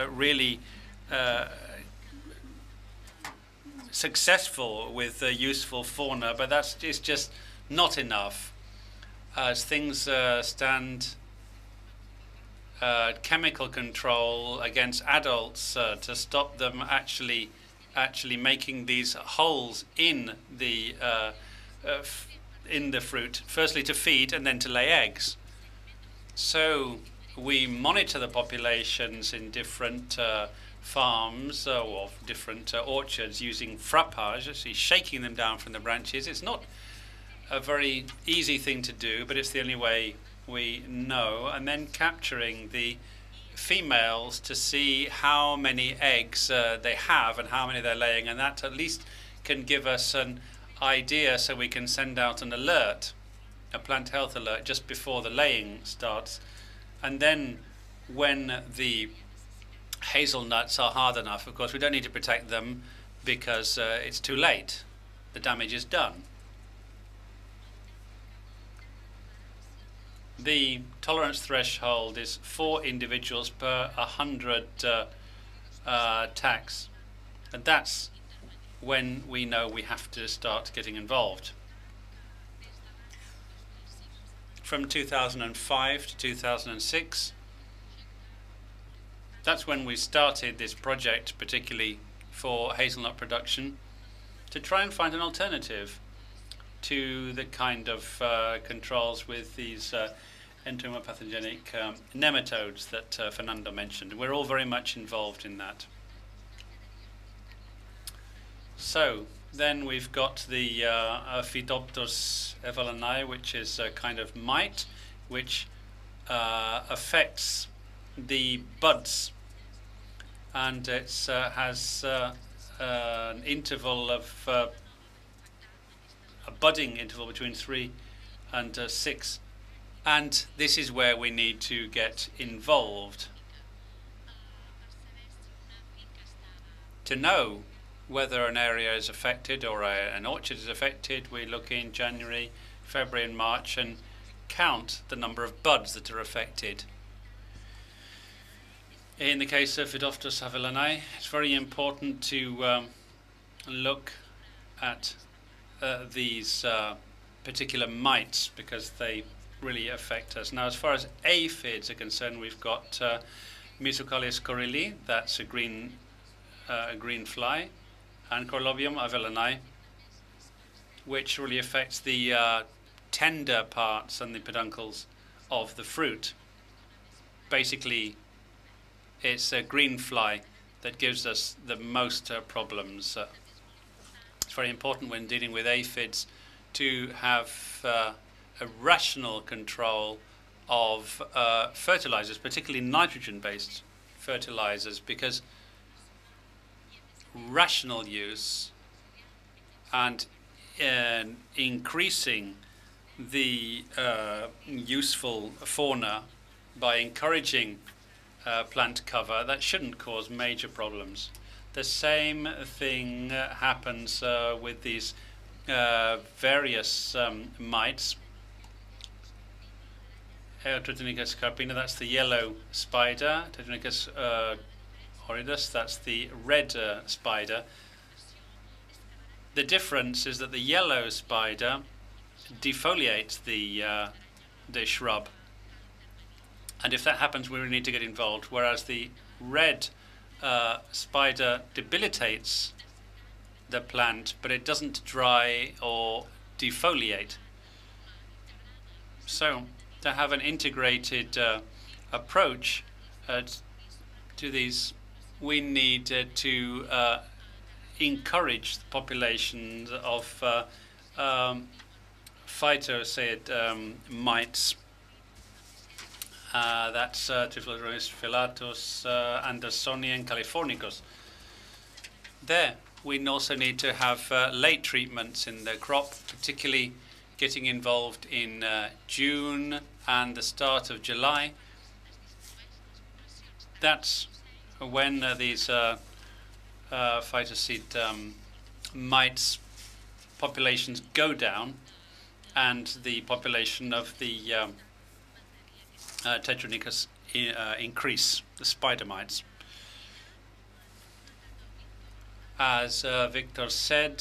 really successful with useful fauna, but it's just not enough. As things stand, chemical control against adults to stop them actually making these holes in the fruit, firstly to feed and then to lay eggs. So we monitor the populations in different farms or different orchards using frappage, actually shaking them down from the branches. It's not a very easy thing to do, but it's the only way we know, and then capturing the females to see how many eggs they have and how many they're laying, and that at least can give us an idea so we can send out an alert, a plant health alert, just before the laying starts. And then when the hazelnuts are hard enough, of course we don't need to protect them because it's too late. The damage is done. The tolerance threshold is 4 individuals per 100 tax, and that's when we know we have to start getting involved. From 2005 to 2006, that's when we started this project, particularly for hazelnut production, to try and find an alternative to the kind of controls with these entomopathogenic nematodes that Fernando mentioned. We're all very much involved in that. So then we've got the Phytopthis evalanae, which is a kind of mite which affects the buds, and it has an interval of a budding interval between 3 and 6, and this is where we need to get involved. To know whether an area is affected or an orchard is affected, we look in January, February and March and count the number of buds that are affected. In the case of Phytopthis evalanae, it's very important to look at these particular mites because they really affect us. Now, as far as aphids are concerned, we've got Mesocalyus corylli, that's a green fly, and Corlobium evalanae, which really affects the tender parts and the peduncles of the fruit. Basically, it's a green fly that gives us the most problems. It's very important when dealing with aphids to have a rational control of fertilizers, particularly nitrogen-based fertilizers, because rational use and increasing the useful fauna by encouraging plant cover, that shouldn't cause major problems. The same thing happens with these various mites. Tritonecus carpina, that's the yellow spider. Tritonecus horridus, that's the red spider. The difference is that the yellow spider defoliates the shrub, and if that happens, we really need to get involved, whereas the red spider debilitates the plant, but it doesn't dry or defoliate. So to have an integrated approach to these, we need to encourage the populations of phytosaid mites, That's Typhlosornis filatus, Andersoni, and Californicus. There, we also need to have late treatments in the crop, particularly getting involved in June and the start of July. That's when these phytoseed mites populations go down, and the population of the Tetranicus increase, the spider mites. As Victor said,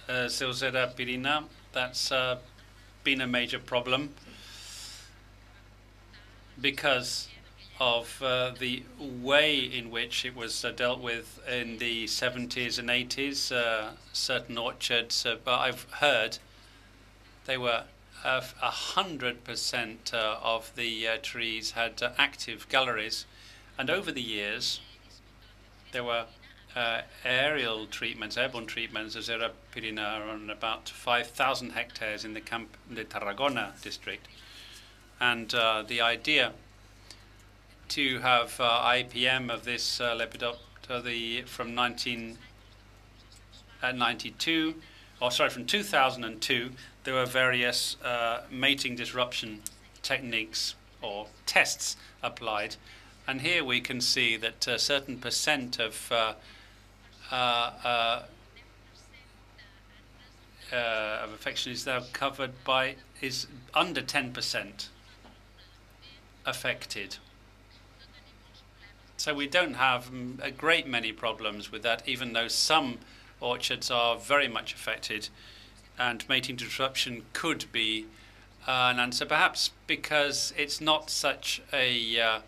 Zeuzera pyrina, that's been a major problem because of the way in which it was dealt with in the 70s and 80s. Certain orchards, but I've heard they were 100% of the trees had active galleries, and over the years there were aerial treatments, airborne treatments of Zeuzera pyrina on about 5,000 hectares in the Tarragona district, and the idea to have IPM of this Lepidoptera from 1992, or sorry, from 2002, there were various mating disruption techniques or tests applied, and here we can see that a certain percent of infection is now covered by, is under 10% affected. So we don't have a great many problems with that, even though some orchards are very much affected, and mating disruption could be an answer, perhaps because it's not such a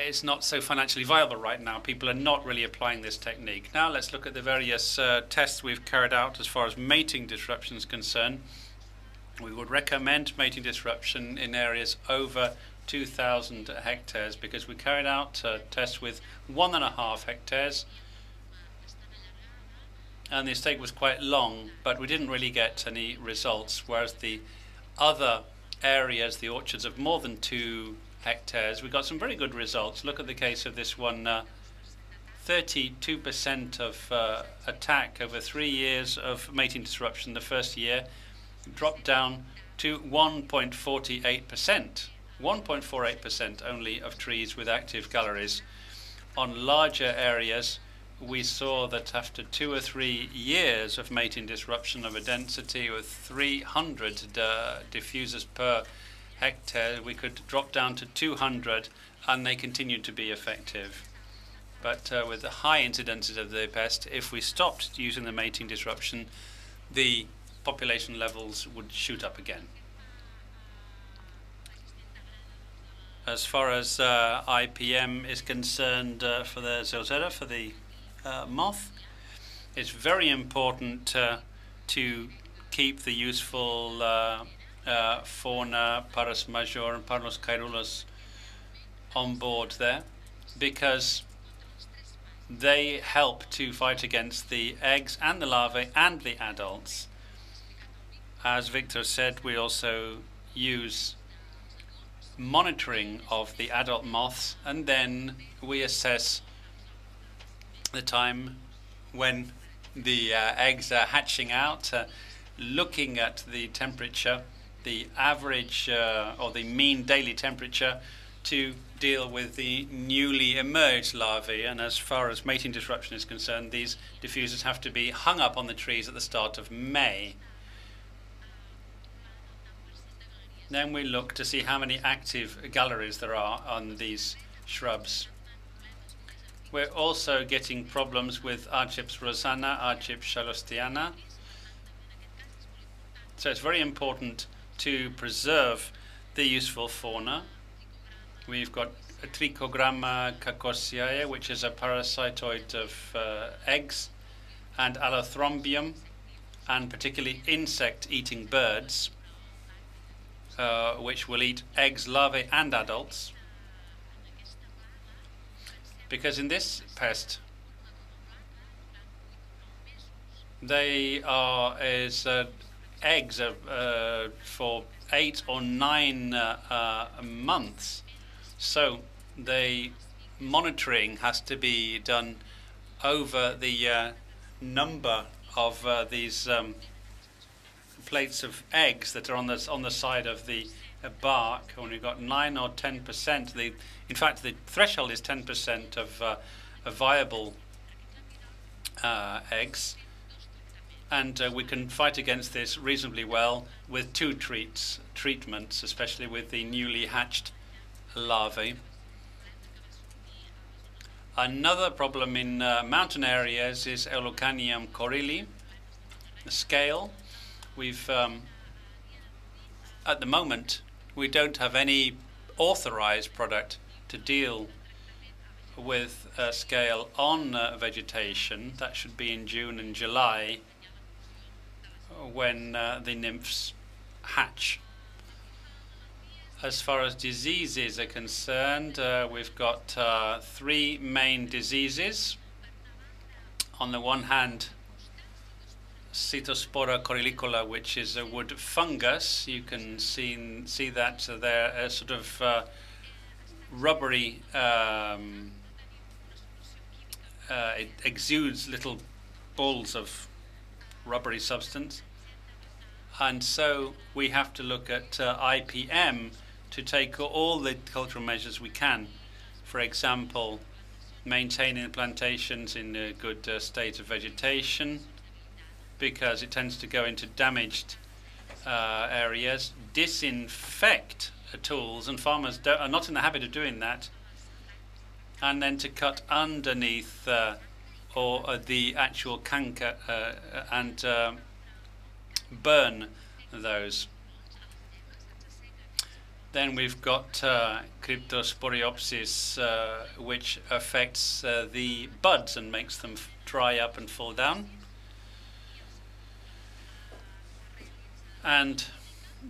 it's not so financially viable right now. People are not really applying this technique. Now let's look at the various tests we've carried out as far as mating disruption is concerned. We would recommend mating disruption in areas over 2,000 hectares because we carried out tests with 1.5 hectares, and the estate was quite long, but we didn't really get any results, whereas the other areas, the orchards of more than 2 hectares, we got some very good results. Look at the case of this one, 32% of attack over 3 years of mating disruption the first year, dropped down to 1.48%. 1.48% only of trees with active galleries. On larger areas, we saw that after 2 or 3 years of mating disruption of a density of 300 diffusers per hectare, we could drop down to 200, and they continued to be effective. But with the high incidences of the pest, if we stopped using the mating disruption, the population levels would shoot up again. As far as IPM is concerned for the Zeuzera, for the moth, it's very important to keep the useful fauna, Parus major and Parus caeruleus on board there, because they help to fight against the eggs and the larvae and the adults. As Victor said, we also use monitoring of the adult moths, and then we assess the time when the eggs are hatching out, looking at the temperature, the average or the mean daily temperature, to deal with the newly emerged larvae. And as far as mating disruption is concerned, these diffusers have to be hung up on the trees at the start of May. Then we look to see how many active galleries there are on these shrubs. We're also getting problems with Archips rosanna, Archips shalostiana. So it's very important to preserve the useful fauna. We've got a Trichogramma cacosiae, which is a parasitoid of eggs, and Allothrombium, and particularly insect-eating birds, which will eat eggs, larvae, and adults. Because in this pest, they are eggs for 8 or 9 months. So the monitoring has to be done over the number of these plates of eggs that are on the side of the bark. When we've got 9 or 10%, in fact the threshold is 10% of viable eggs, and we can fight against this reasonably well with 2 treatments, especially with the newly hatched larvae. Another problem in mountain areas is Eulocanium corylli, the scale. We've at the moment we don't have any authorized product to deal with scale on vegetation. That should be in June and July when the nymphs hatch. As far as diseases are concerned, we've got 3 main diseases. On the one hand, Cytospora coryllicola, which is a wood fungus. You can see that there, a sort of rubbery, it exudes little balls of rubbery substance. And so we have to look at IPM to take all the cultural measures we can. For example, maintaining plantations in a good state of vegetation, because it tends to go into damaged areas. Disinfect tools, and farmers are not in the habit of doing that. And then to cut underneath or the actual canker and burn those. Then we've got Cryptosporiopsis, which affects the buds and makes them dry up and fall down. And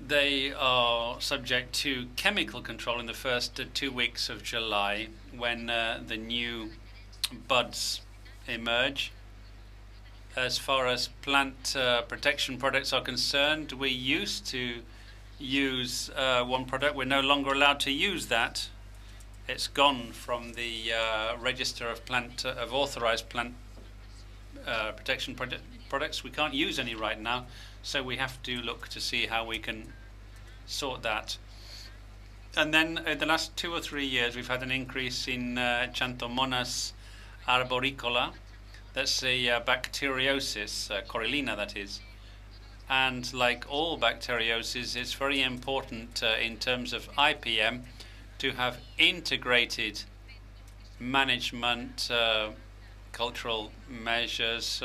they are subject to chemical control in the first 2 weeks of July, when the new buds emerge. As far as plant protection products are concerned, we used to use one product. We're no longer allowed to use that. It's gone from the register of authorized plant protection products. We can't use any right now, so we have to look to see how we can sort that. And then in the last 2 or 3 years, we've had an increase in Xanthomonas arboricola. That's a bacteriosis, corylina that is. And like all bacterioses, it's very important in terms of IPM to have integrated management, cultural measures,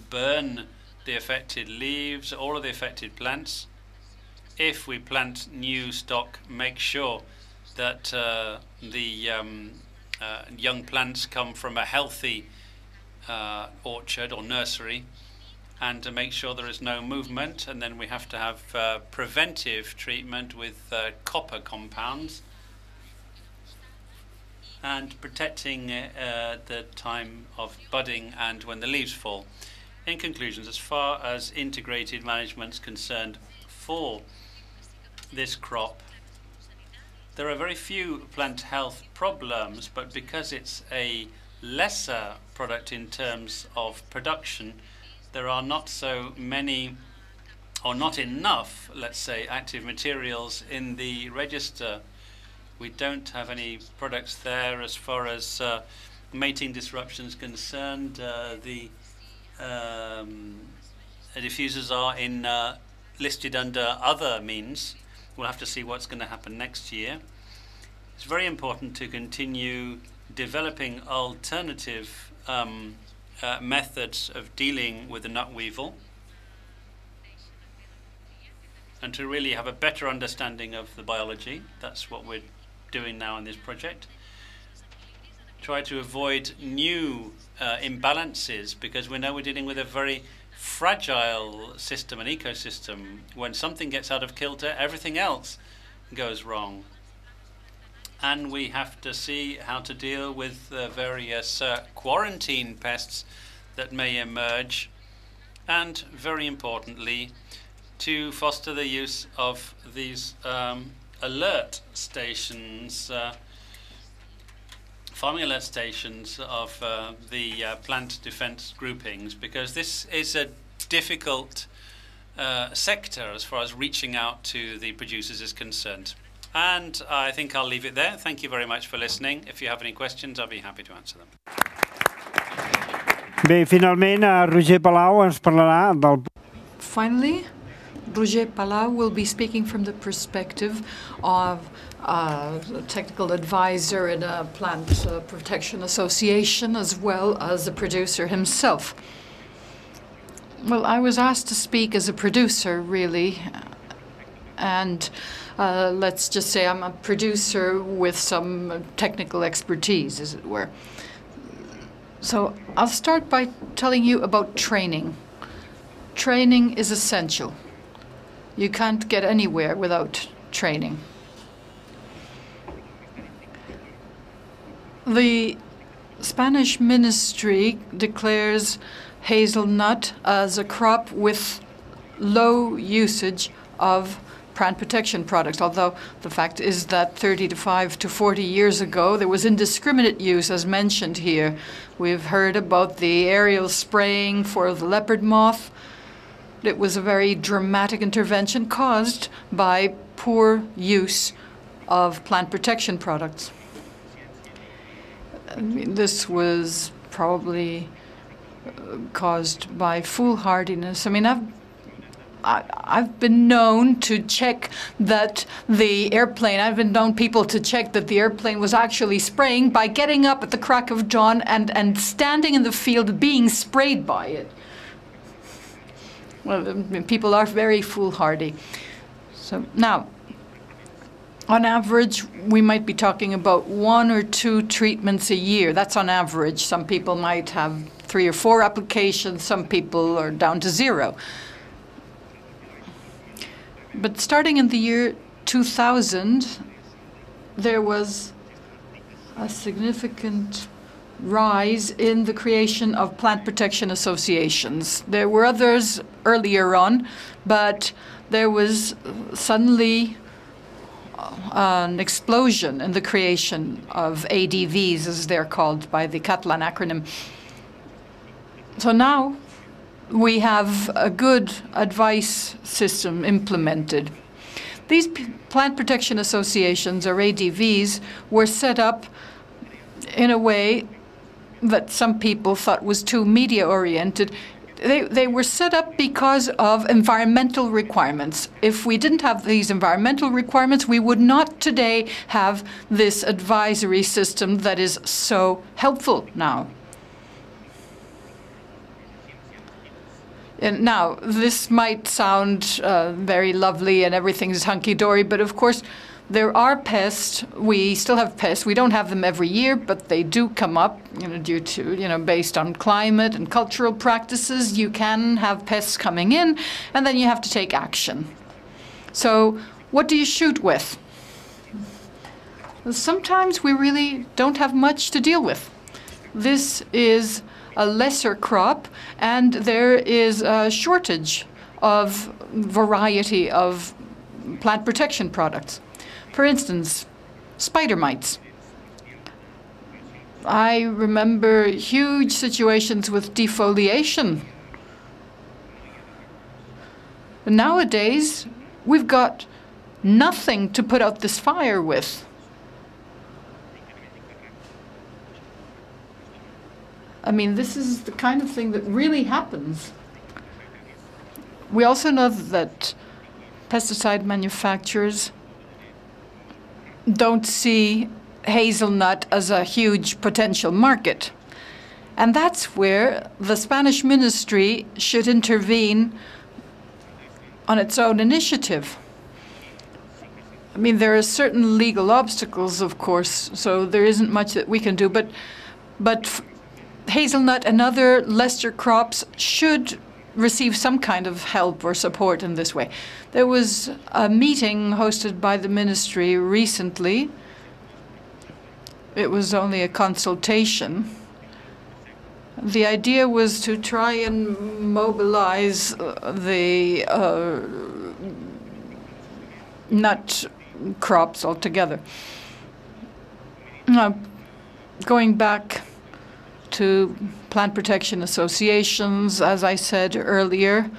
burn the affected leaves, all of the affected plants. If we plant new stock, make sure that the young plants come from a healthy orchard or nursery, and to make sure there is no movement. And then we have to have preventive treatment with copper compounds, and protecting the time of budding and when the leaves fall. In conclusion, as far as integrated management is concerned for this crop, there are very few plant health problems, but because it's a lesser product in terms of production, there are not so many, or not enough, let's say, active materials in the register. We don't have any products there as far as mating disruption is concerned. The diffusers are listed under other means. We'll have to see what's going to happen next year. It's very important to continue developing alternative methods of dealing with the nut weevil, and to really have a better understanding of the biology. That's what we're doing now in this project. Try to avoid new imbalances, because we know we're dealing with a very fragile system, an ecosystem. When something gets out of kilter, everything else goes wrong. And we have to see how to deal with various quarantine pests that may emerge and, very importantly, to foster the use of these alert stations, farming alert stations of the plant defense groupings, because this is a difficult sector as far as reaching out to the producers is concerned. And I think I'll leave it there. Thank you very much for listening. If you have any questions, I'll be happy to answer them. Bé, finalment, Roger Palau ens parlarà del... Finally, Roger Palau will be speaking from the perspective of a technical advisor in a plant protection association, as well as a producer himself. Well, I was asked to speak as a producer, really, and let's just say I'm a producer with some technical expertise, as it were. So I'll start by telling you about training. Training is essential. You can't get anywhere without training. The Spanish ministry declares hazelnut as a crop with low usage of plant protection products, although the fact is that 35 to 40 years ago there was indiscriminate use, as mentioned here. We've heard about the aerial spraying for the leopard moth. It was a very dramatic intervention caused by poor use of plant protection products. I mean, this was probably caused by foolhardiness. I mean, I've been known to check that the airplane, I've been known people to check that the airplane was actually spraying by getting up at the crack of dawn and standing in the field being sprayed by it. Well, people are very foolhardy. So now, on average, we might be talking about 1 or 2 treatments a year. That's on average. Some people might have 3 or 4 applications. Some people are down to 0. But starting in the year 2000, there was a significant rise in the creation of plant protection associations. There were others earlier on, but there was suddenly an explosion in the creation of ADVs, as they're called by the Catalan acronym. So now we have a good advice system implemented. These plant protection associations, or ADVs, were set up in a way that some people thought was too media-oriented. They were set up because of environmental requirements. If we didn't have these environmental requirements, we would not today have this advisory system that is so helpful now. And now, this might sound very lovely and everything's hunky-dory, but of course, there are pests. We still have pests. We don't have them every year, but they do come up, due to, based on climate and cultural practices. You can have pests coming in, and then you have to take action. So what do you shoot with? Sometimes we really don't have much to deal with. This is a lesser crop, and there is a shortage of variety of plant protection products. For instance, spider mites. I remember huge situations with defoliation. Nowadays, we've got nothing to put out this fire with. I mean, this is the kind of thing that really happens. We also know that pesticide manufacturers don't see hazelnut as a huge potential market. And that's where the Spanish ministry should intervene on its own initiative. I mean, there are certain legal obstacles, of course, so there isn't much that we can do, but hazelnut and other lesser crops should receive some kind of help or support in this way. There was a meeting hosted by the ministry recently. It was only a consultation. The idea was to try and mobilize the nut crops altogether. Now, going back to plant protection associations, as I said earlier,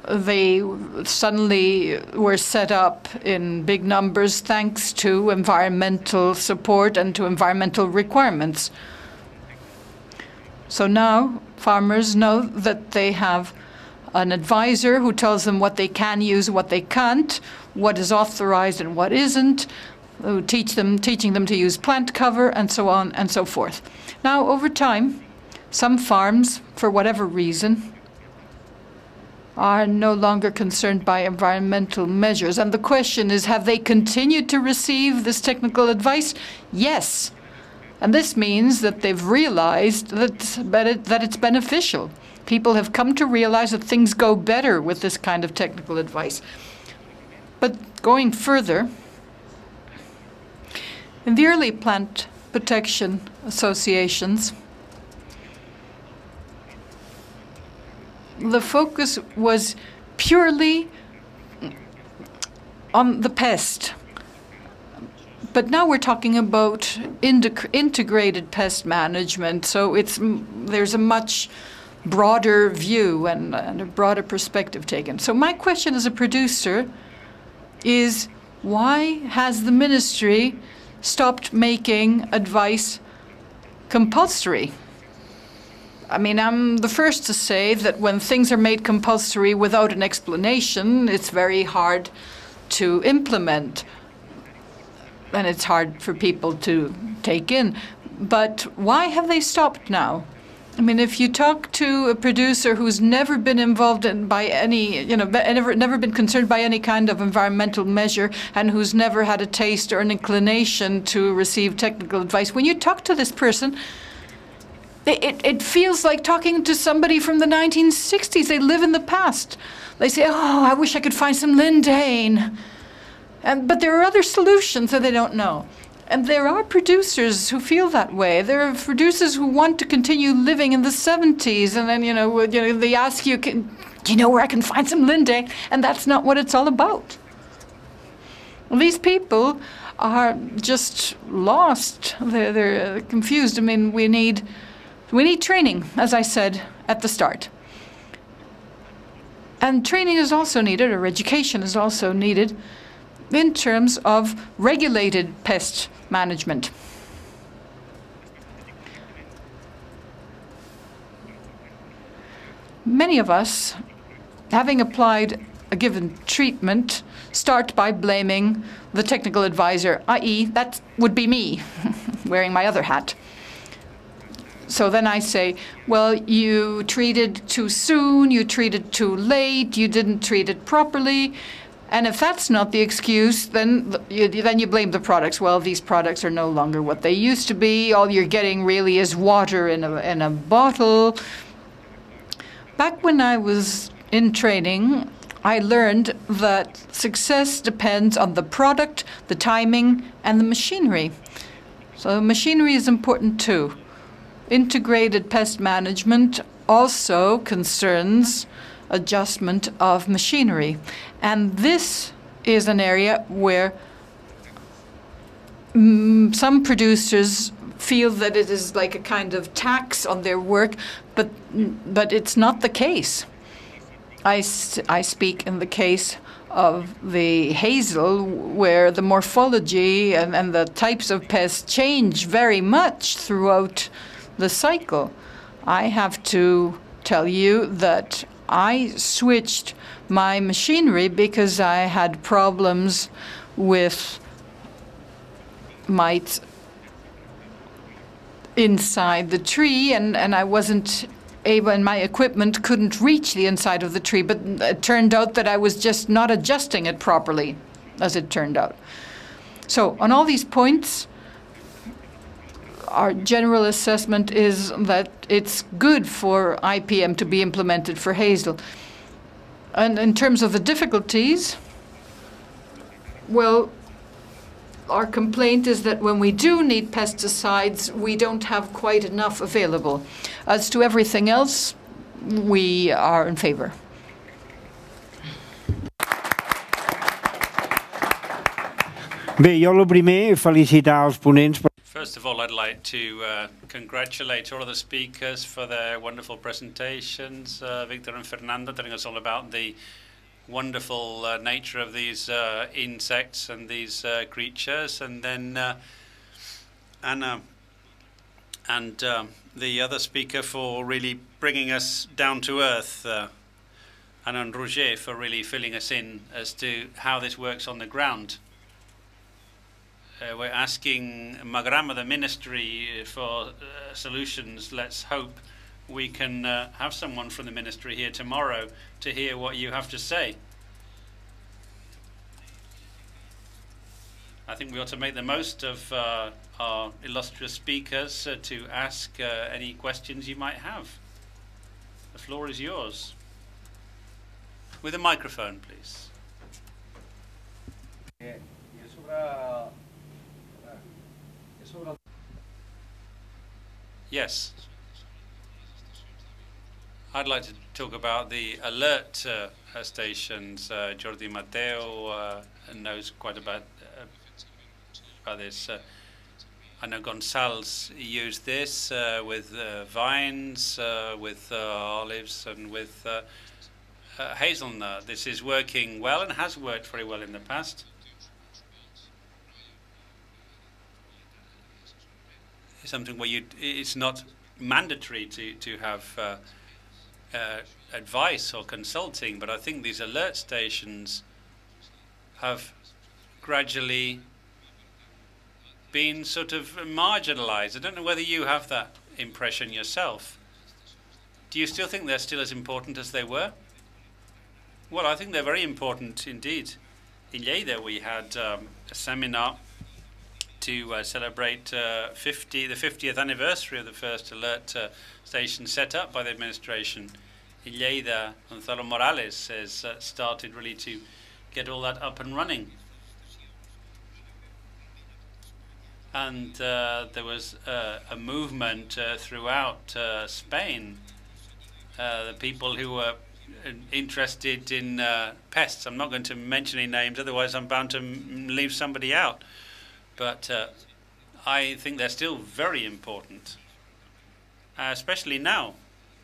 they suddenly were set up in big numbers thanks to environmental support and to environmental requirements. So now farmers know that they have an advisor who tells them what they can use, what they can't, what is authorized and what isn't, who teaching them to use plant cover, and so on and so forth. Now, over time, some farms, for whatever reason, are no longer concerned by environmental measures. And the question is, have they continued to receive this technical advice? Yes. And this means that they've realized that it's beneficial. People have come to realize that things go better with this kind of technical advice. But going further, in the early plant protection associations, the focus was purely on the pest. But now we're talking about integrated pest management, so there's a much broader view and a broader perspective taken. So my question as a producer is, why has the ministry stopped making advice compulsory? I mean, I'm the first to say that when things are made compulsory without an explanation, it's very hard to implement. And it's hard for people to take in. But why have they stopped now? I mean, if you talk to a producer who's never been involved by any, never been concerned by any kind of environmental measure, and who's never had a taste or an inclination to receive technical advice, when you talk to this person, it feels like talking to somebody from the 1960s. They live in the past. They say, oh, I wish I could find some lindane. But there are other solutions that they don't know. And there are producers who feel that way. There are producers who want to continue living in the 70s, and then they ask you, do you know where I can find some lindane? And that's not what it's all about. Well, these people are just lost. They're confused. I mean, we need training, as I said at the start. And training is also needed, or education is also needed, in terms of regulated pest management. Many of us, having applied a given treatment, start by blaming the technical advisor, i.e., that would be me, wearing my other hat. So then I say, well, you treated too soon, you treated too late, you didn't treat it properly. And if that's not the excuse, then you blame the products. Well, these products are no longer what they used to be. All you're getting really is water in a bottle. Back when I was in training, I learned that success depends on the product, the timing, and the machinery. So machinery is important too. Integrated pest management also concerns adjustment of machinery. And this is an area where some producers feel that it is like a kind of tax on their work, but it's not the case. I speak in the case of the hazel, where the morphology and the types of pests change very much throughout the cycle. I have to tell you that I switched my machinery because I had problems with mites inside the tree, and I wasn't able, and my equipment couldn't reach the inside of the tree, but it turned out that I was just not adjusting it properly, as it turned out. So on all these points, our general assessment is that it's good for IPM to be implemented for hazel. And in terms of the difficulties, well, our complaint is that when we do need pesticides, we don't have quite enough available. As to everything else, we are in favor. Bé, jo el primer, felicitar els ponents. First of all, I'd like to congratulate all of the speakers for their wonderful presentations. Victor and Fernando telling us all about the wonderful nature of these insects and these creatures, and then Anna and the other speaker for really bringing us down to earth, Anna and Roger for really filling us in as to how this works on the ground. We're asking Magrama, the ministry, for solutions. Let's hope we can have someone from the ministry here tomorrow to hear what you have to say. I think we ought to make the most of our illustrious speakers to ask any questions you might have. The floor is yours. With a microphone, please. Yes. I'd like to talk about the alert stations. Jordi Mateo knows quite about this. I know Gonçalves used this with vines, with olives, and with hazelnut. This is working well and has worked very well in the past. Something where it's not mandatory to have advice or consulting, but I think these alert stations have gradually been sort of marginalized. I don't know whether you have that impression yourself. Do you still think they're still as important as they were? Well, I think they're very important indeed. In Lleida we had a seminar to celebrate the 50th anniversary of the first alert station set up by the administration. In Lleida, Gonzalo Morales has started really to get all that up and running. And there was a movement throughout Spain. The people who were interested in pests. I'm not going to mention any names, otherwise I'm bound to leave somebody out. But I think they're still very important, especially now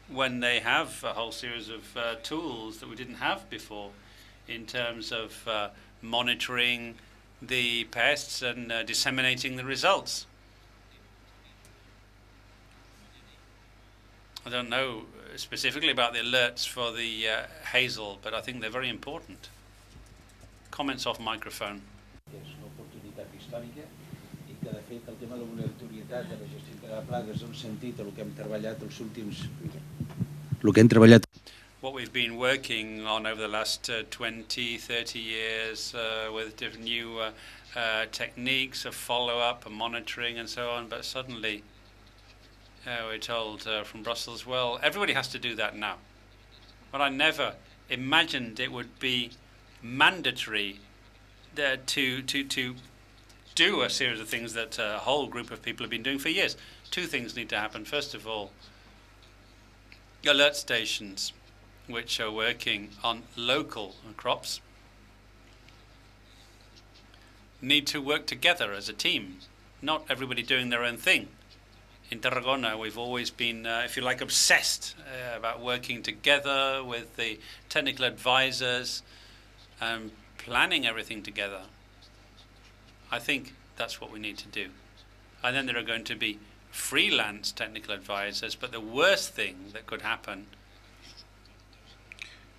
when they have a whole series of tools that we didn't have before in terms of monitoring the pests and disseminating the results. I don't know specifically about the alerts for the hazel, but I think they're very important. Comments off microphone. Històrica i que de fet el tema de l'obligatorietat de la gestió de plagues en sentit a el que hem treballat els últims What we've been working on over the last 20, 30 years with different new techniques of follow-up and monitoring and so on, but suddenly we're told from Brussels, well, everybody has to do that now. But I never imagined it would be mandatory to do a series of things that a whole group of people have been doing for years. Two things need to happen. First of all, alert stations which are working on local crops need to work together as a team, not everybody doing their own thing. In Tarragona, we've always been, if you like, obsessed about working together with the technical advisors and planning everything together. I think that's what we need to do. And then there are going to be freelance technical advisors, but the worst thing that could happen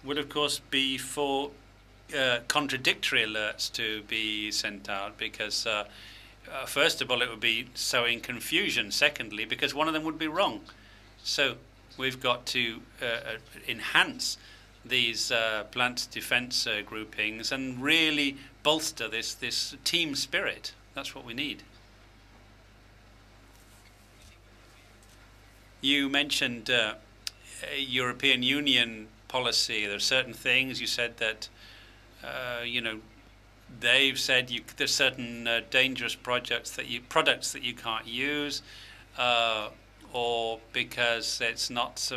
would, of course, be for contradictory alerts to be sent out, because first of all, it would be sowing confusion. Secondly, because one of them would be wrong. So we've got to enhance these plant defense groupings and really bolster this team spirit. That's what we need. You mentioned European Union policy. There are certain things you said that they've said there's certain dangerous products that you can't use, or because it's not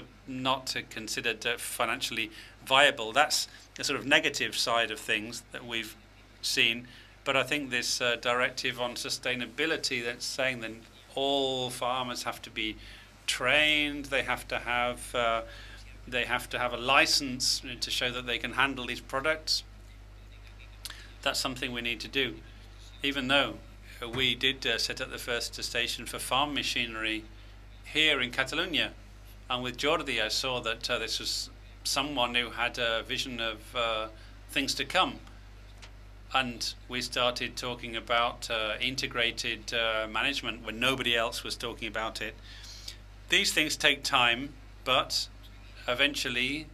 considered financially viable. That's the sort of negative side of things that we've seen. But I think this directive on sustainability, that's saying that all farmers have to be trained, they have to have a license to show that they can handle these products. That's something we need to do. Even though we did set up the first station for farm machinery here in Catalonia, and with Jordi I saw that this was someone who had a vision of things to come. And we started talking about integrated management when nobody else was talking about it. These things take time, but eventually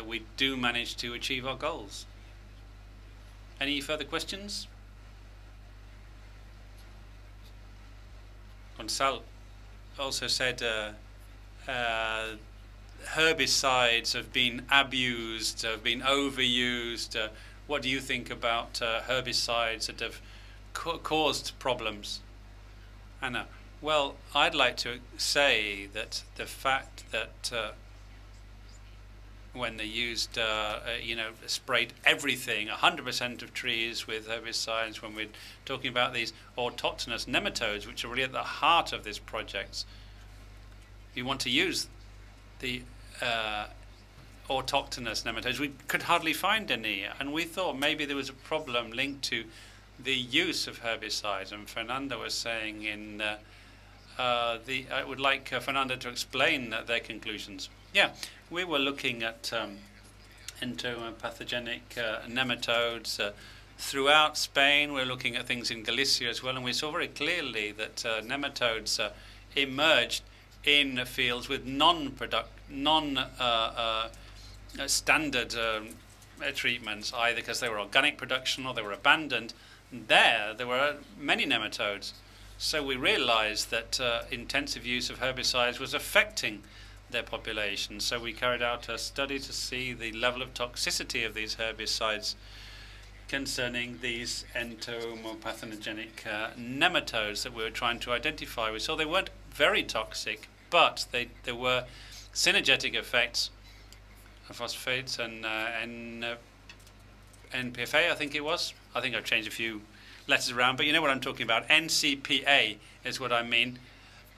we do manage to achieve our goals. Any further questions? Gonçal also said herbicides have been abused, have been overused. What do you think about herbicides that have caused problems? Anna? Well, I'd like to say that the fact that when they used, sprayed everything, 100% of trees with herbicides, when we're talking about these autochthonous nematodes, which are really at the heart of this project, you want to use the autochthonous nematodes. We could hardly find any, and we thought maybe there was a problem linked to the use of herbicides. And Fernando was saying I would like Fernando to explain their conclusions. Yeah, we were looking at entomopathogenic nematodes throughout Spain. We're looking at things in Galicia as well, and we saw very clearly that nematodes emerged in fields with non-standard treatments, either because they were organic production or they were abandoned. There were many nematodes. So we realized that intensive use of herbicides was affecting their population. So we carried out a study to see the level of toxicity of these herbicides concerning these entomopathogenic nematodes that we were trying to identify. We saw they weren't very toxic, but there were synergetic effects of phosphates and NPFA, I think it was. I think I've changed a few letters around, but you know what I'm talking about. NCPA is what I mean.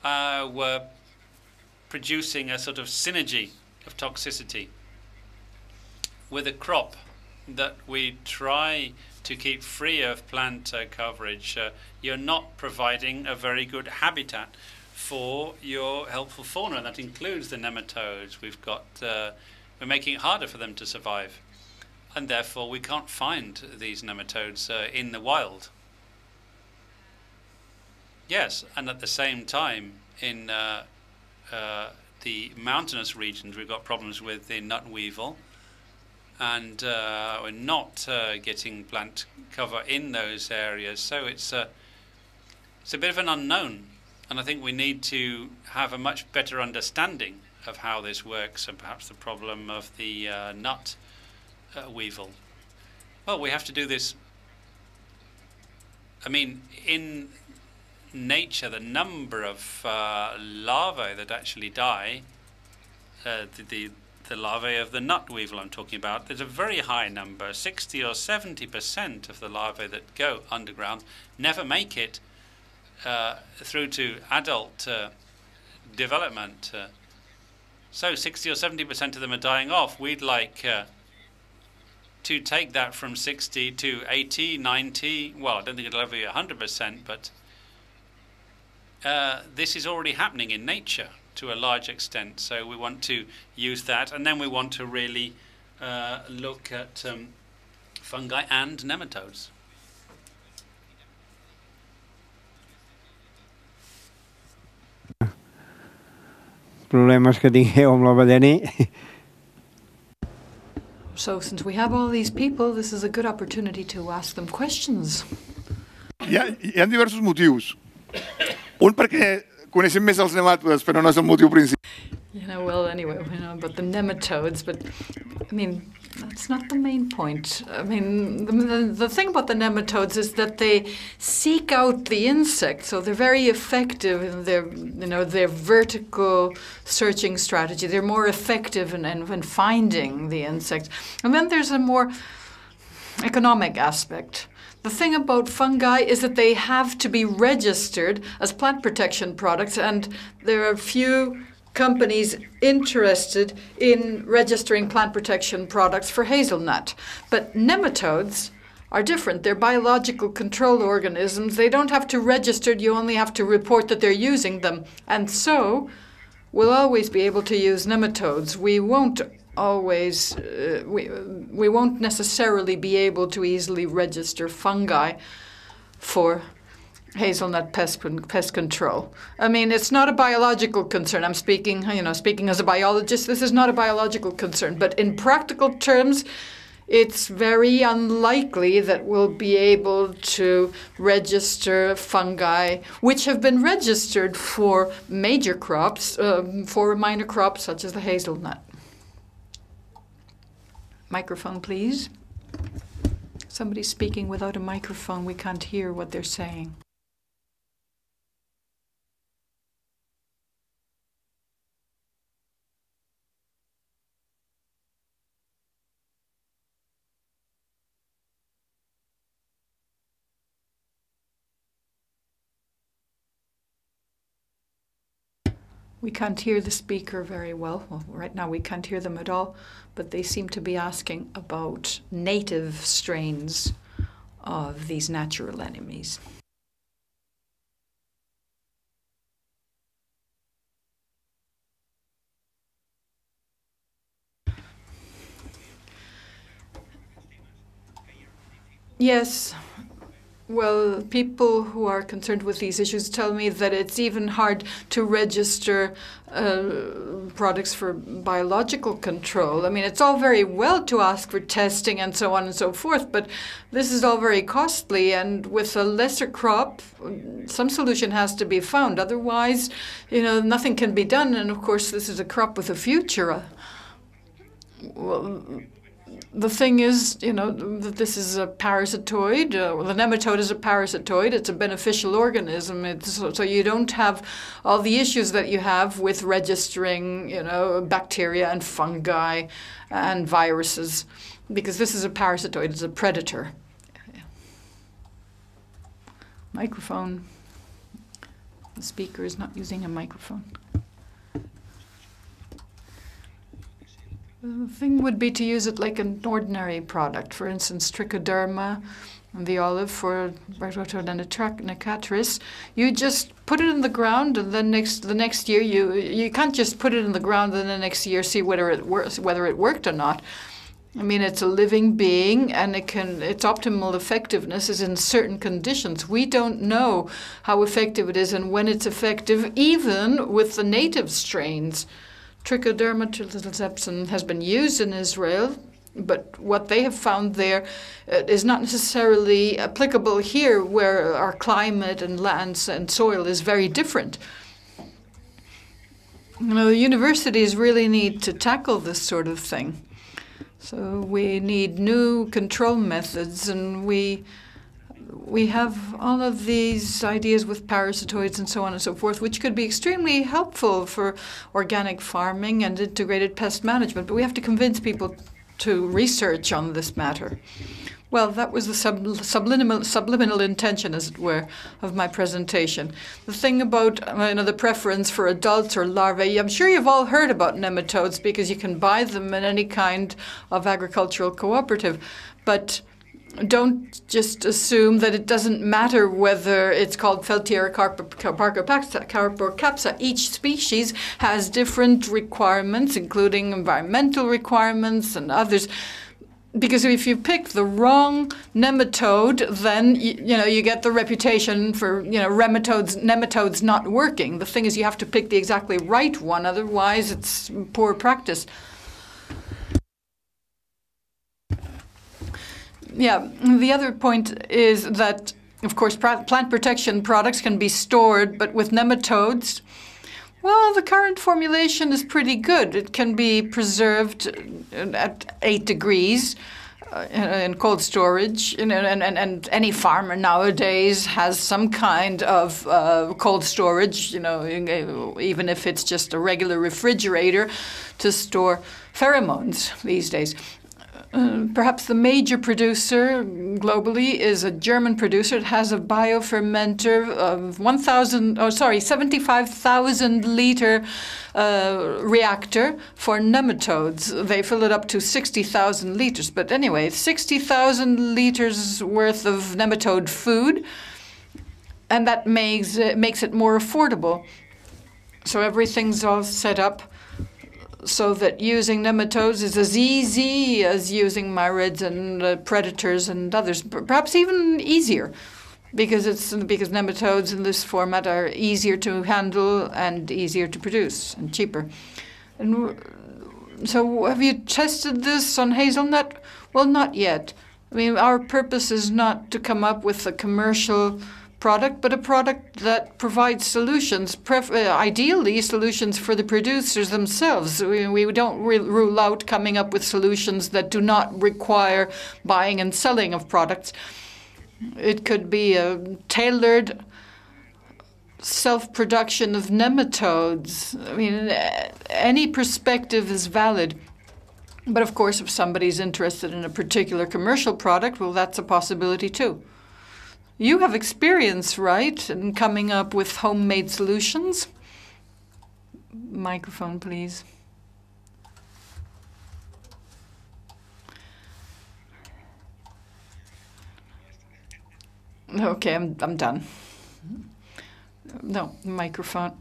Were producing a sort of synergy of toxicity with a crop that we try to keep free of plant coverage. You're not providing a very good habitat for your helpful fauna, and that includes the nematodes. We're making it harder for them to survive, and therefore we can't find these nematodes in the wild. Yes, and at the same time, in the mountainous regions, we've got problems with the nut weevil, and we're not getting plant cover in those areas. So it's a bit of an unknown, and I think we need to have a much better understanding of how this works, and perhaps the problem of the nut weevil. Well, we have to do this. I mean, in nature, the number of larvae that actually die, the larvae of the nut weevil I'm talking about, there's a very high number. 60 or 70% of the larvae that go underground never make it through to adult development. So 60 or 70% of them are dying off. We'd like to take that from 60 to 80, 90. Well, I don't think it'll ever be 100%, but this is already happening in nature to a large extent. So we want to use that, and then we want to really look at fungi and nematodes. Problemes que tingueu amb l'avellaner. So since we have all these people, this is a good opportunity to ask them questions. Hi ha diversos motius. Un perquè coneixem més els nematodes, però no és el motiu principal. Well, anyway, about the nematodes, but I mean, that's not the main point. I mean, the thing about the nematodes is that they seek out the insect, so they're very effective in their vertical searching strategy. They're more effective in finding the insect. And then there's a more economic aspect. The thing about fungi is that they have to be registered as plant protection products, and there are few companies interested in registering plant protection products for hazelnut. But nematodes are different. They're biological control organisms. They don't have to register. You only have to report that they're using them. And so we'll always be able to use nematodes. We won't always, we won't necessarily be able to easily register fungi for hazelnut pest control. I mean, it's not a biological concern. I'm speaking, speaking as a biologist, this is not a biological concern. But in practical terms, it's very unlikely that we'll be able to register fungi which have been registered for major crops, for minor crops such as the hazelnut. Microphone, please. Somebody's speaking without a microphone. We can't hear what they're saying. We can't hear the speaker very well. Well, right now we can't hear them at all, but they seem to be asking about native strains of these natural enemies. Yes. Well, people who are concerned with these issues tell me that it's even hard to register products for biological control. I mean, it's all very well to ask for testing and so on and so forth, but this is all very costly, and with a lesser crop, some solution has to be found. Otherwise, nothing can be done, and of course, this is a crop with a future. Well, the thing is, that this is a parasitoid. The nematode is a parasitoid. It's a beneficial organism. So you don't have all the issues that you have with registering, bacteria and fungi and viruses, because this is a parasitoid. It's a predator. Microphone. The speaker is not using a microphone. The thing would be to use it like an ordinary product. For instance, trichoderma, the olive for Rhododendron. You just put it in the ground, and then the next year you can't just put it in the ground and the next year see whether it worked or not. I mean, it's a living being, and its optimal effectiveness is in certain conditions. We don't know how effective it is and when it's effective, even with the native strains. Trichoderma trilizepsin has been used in Israel, but what they have found there is not necessarily applicable here, where our climate and lands and soil is very different. The universities really need to tackle this sort of thing. So we need new control methods, and we have all of these ideas with parasitoids and so on and so forth, which could be extremely helpful for organic farming and integrated pest management. But we have to convince people to research on this matter. Well, that was the subliminal intention, as it were, of my presentation. The thing about the preference for adults or larvae, I'm sure you've all heard about nematodes because you can buy them in any kind of agricultural cooperative. But don't just assume that it doesn't matter whether it's called Feltiera carpocapsa. Each species has different requirements, including environmental requirements and others. Because if you pick the wrong nematode, then you get the reputation for nematodes not working. The thing is, you have to pick the exactly right one, otherwise it's poor practice. Yeah, the other point is that, of course, plant protection products can be stored, but with nematodes, Well, the current formulation is pretty good. It can be preserved at 8 degrees in cold storage, and any farmer nowadays has some kind of cold storage, even if it's just a regular refrigerator to store pheromones these days. Perhaps the major producer globally is a German producer. It has a biofermenter of 75,000 liter reactor for nematodes. They fill it up to 60,000 liters. But anyway, 60,000 liters worth of nematode food, and that makes it more affordable. So everything's all set up so that using nematodes is as easy as using myrids and predators and others, perhaps even easier, because nematodes in this format are easier to handle and easier to produce and cheaper. And so have you tested this on hazelnut? Well, not yet. I mean, our purpose is not to come up with a commercial product, but a product that provides solutions, ideally solutions for the producers themselves. We don't rule out coming up with solutions that do not require buying and selling of products. It could be a tailored self-production of nematodes. I mean, any perspective is valid. But of course, if somebody's interested in a particular commercial product, well, that's a possibility too. You have experience, right, in coming up with homemade solutions? Microphone, please. Okay, I'm done. No, microphone.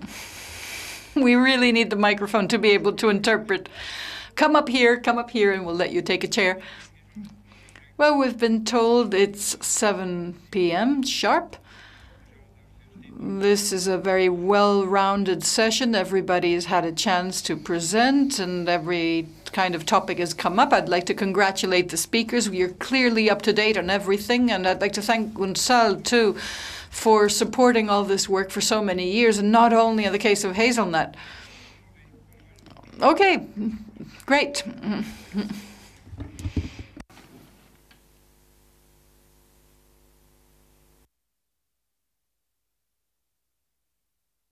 We really need the microphone to be able to interpret. Come up here, and we'll let you take a chair. Well, we've been told it's 7 p.m. sharp. This is a very well-rounded session. Everybody has had a chance to present, and every kind of topic has come up. I'd like to congratulate the speakers. We are clearly up to date on everything, and I'd like to thank Gonçalo, too, for supporting all this work for so many years, and not only in the case of hazelnut. Okay, great.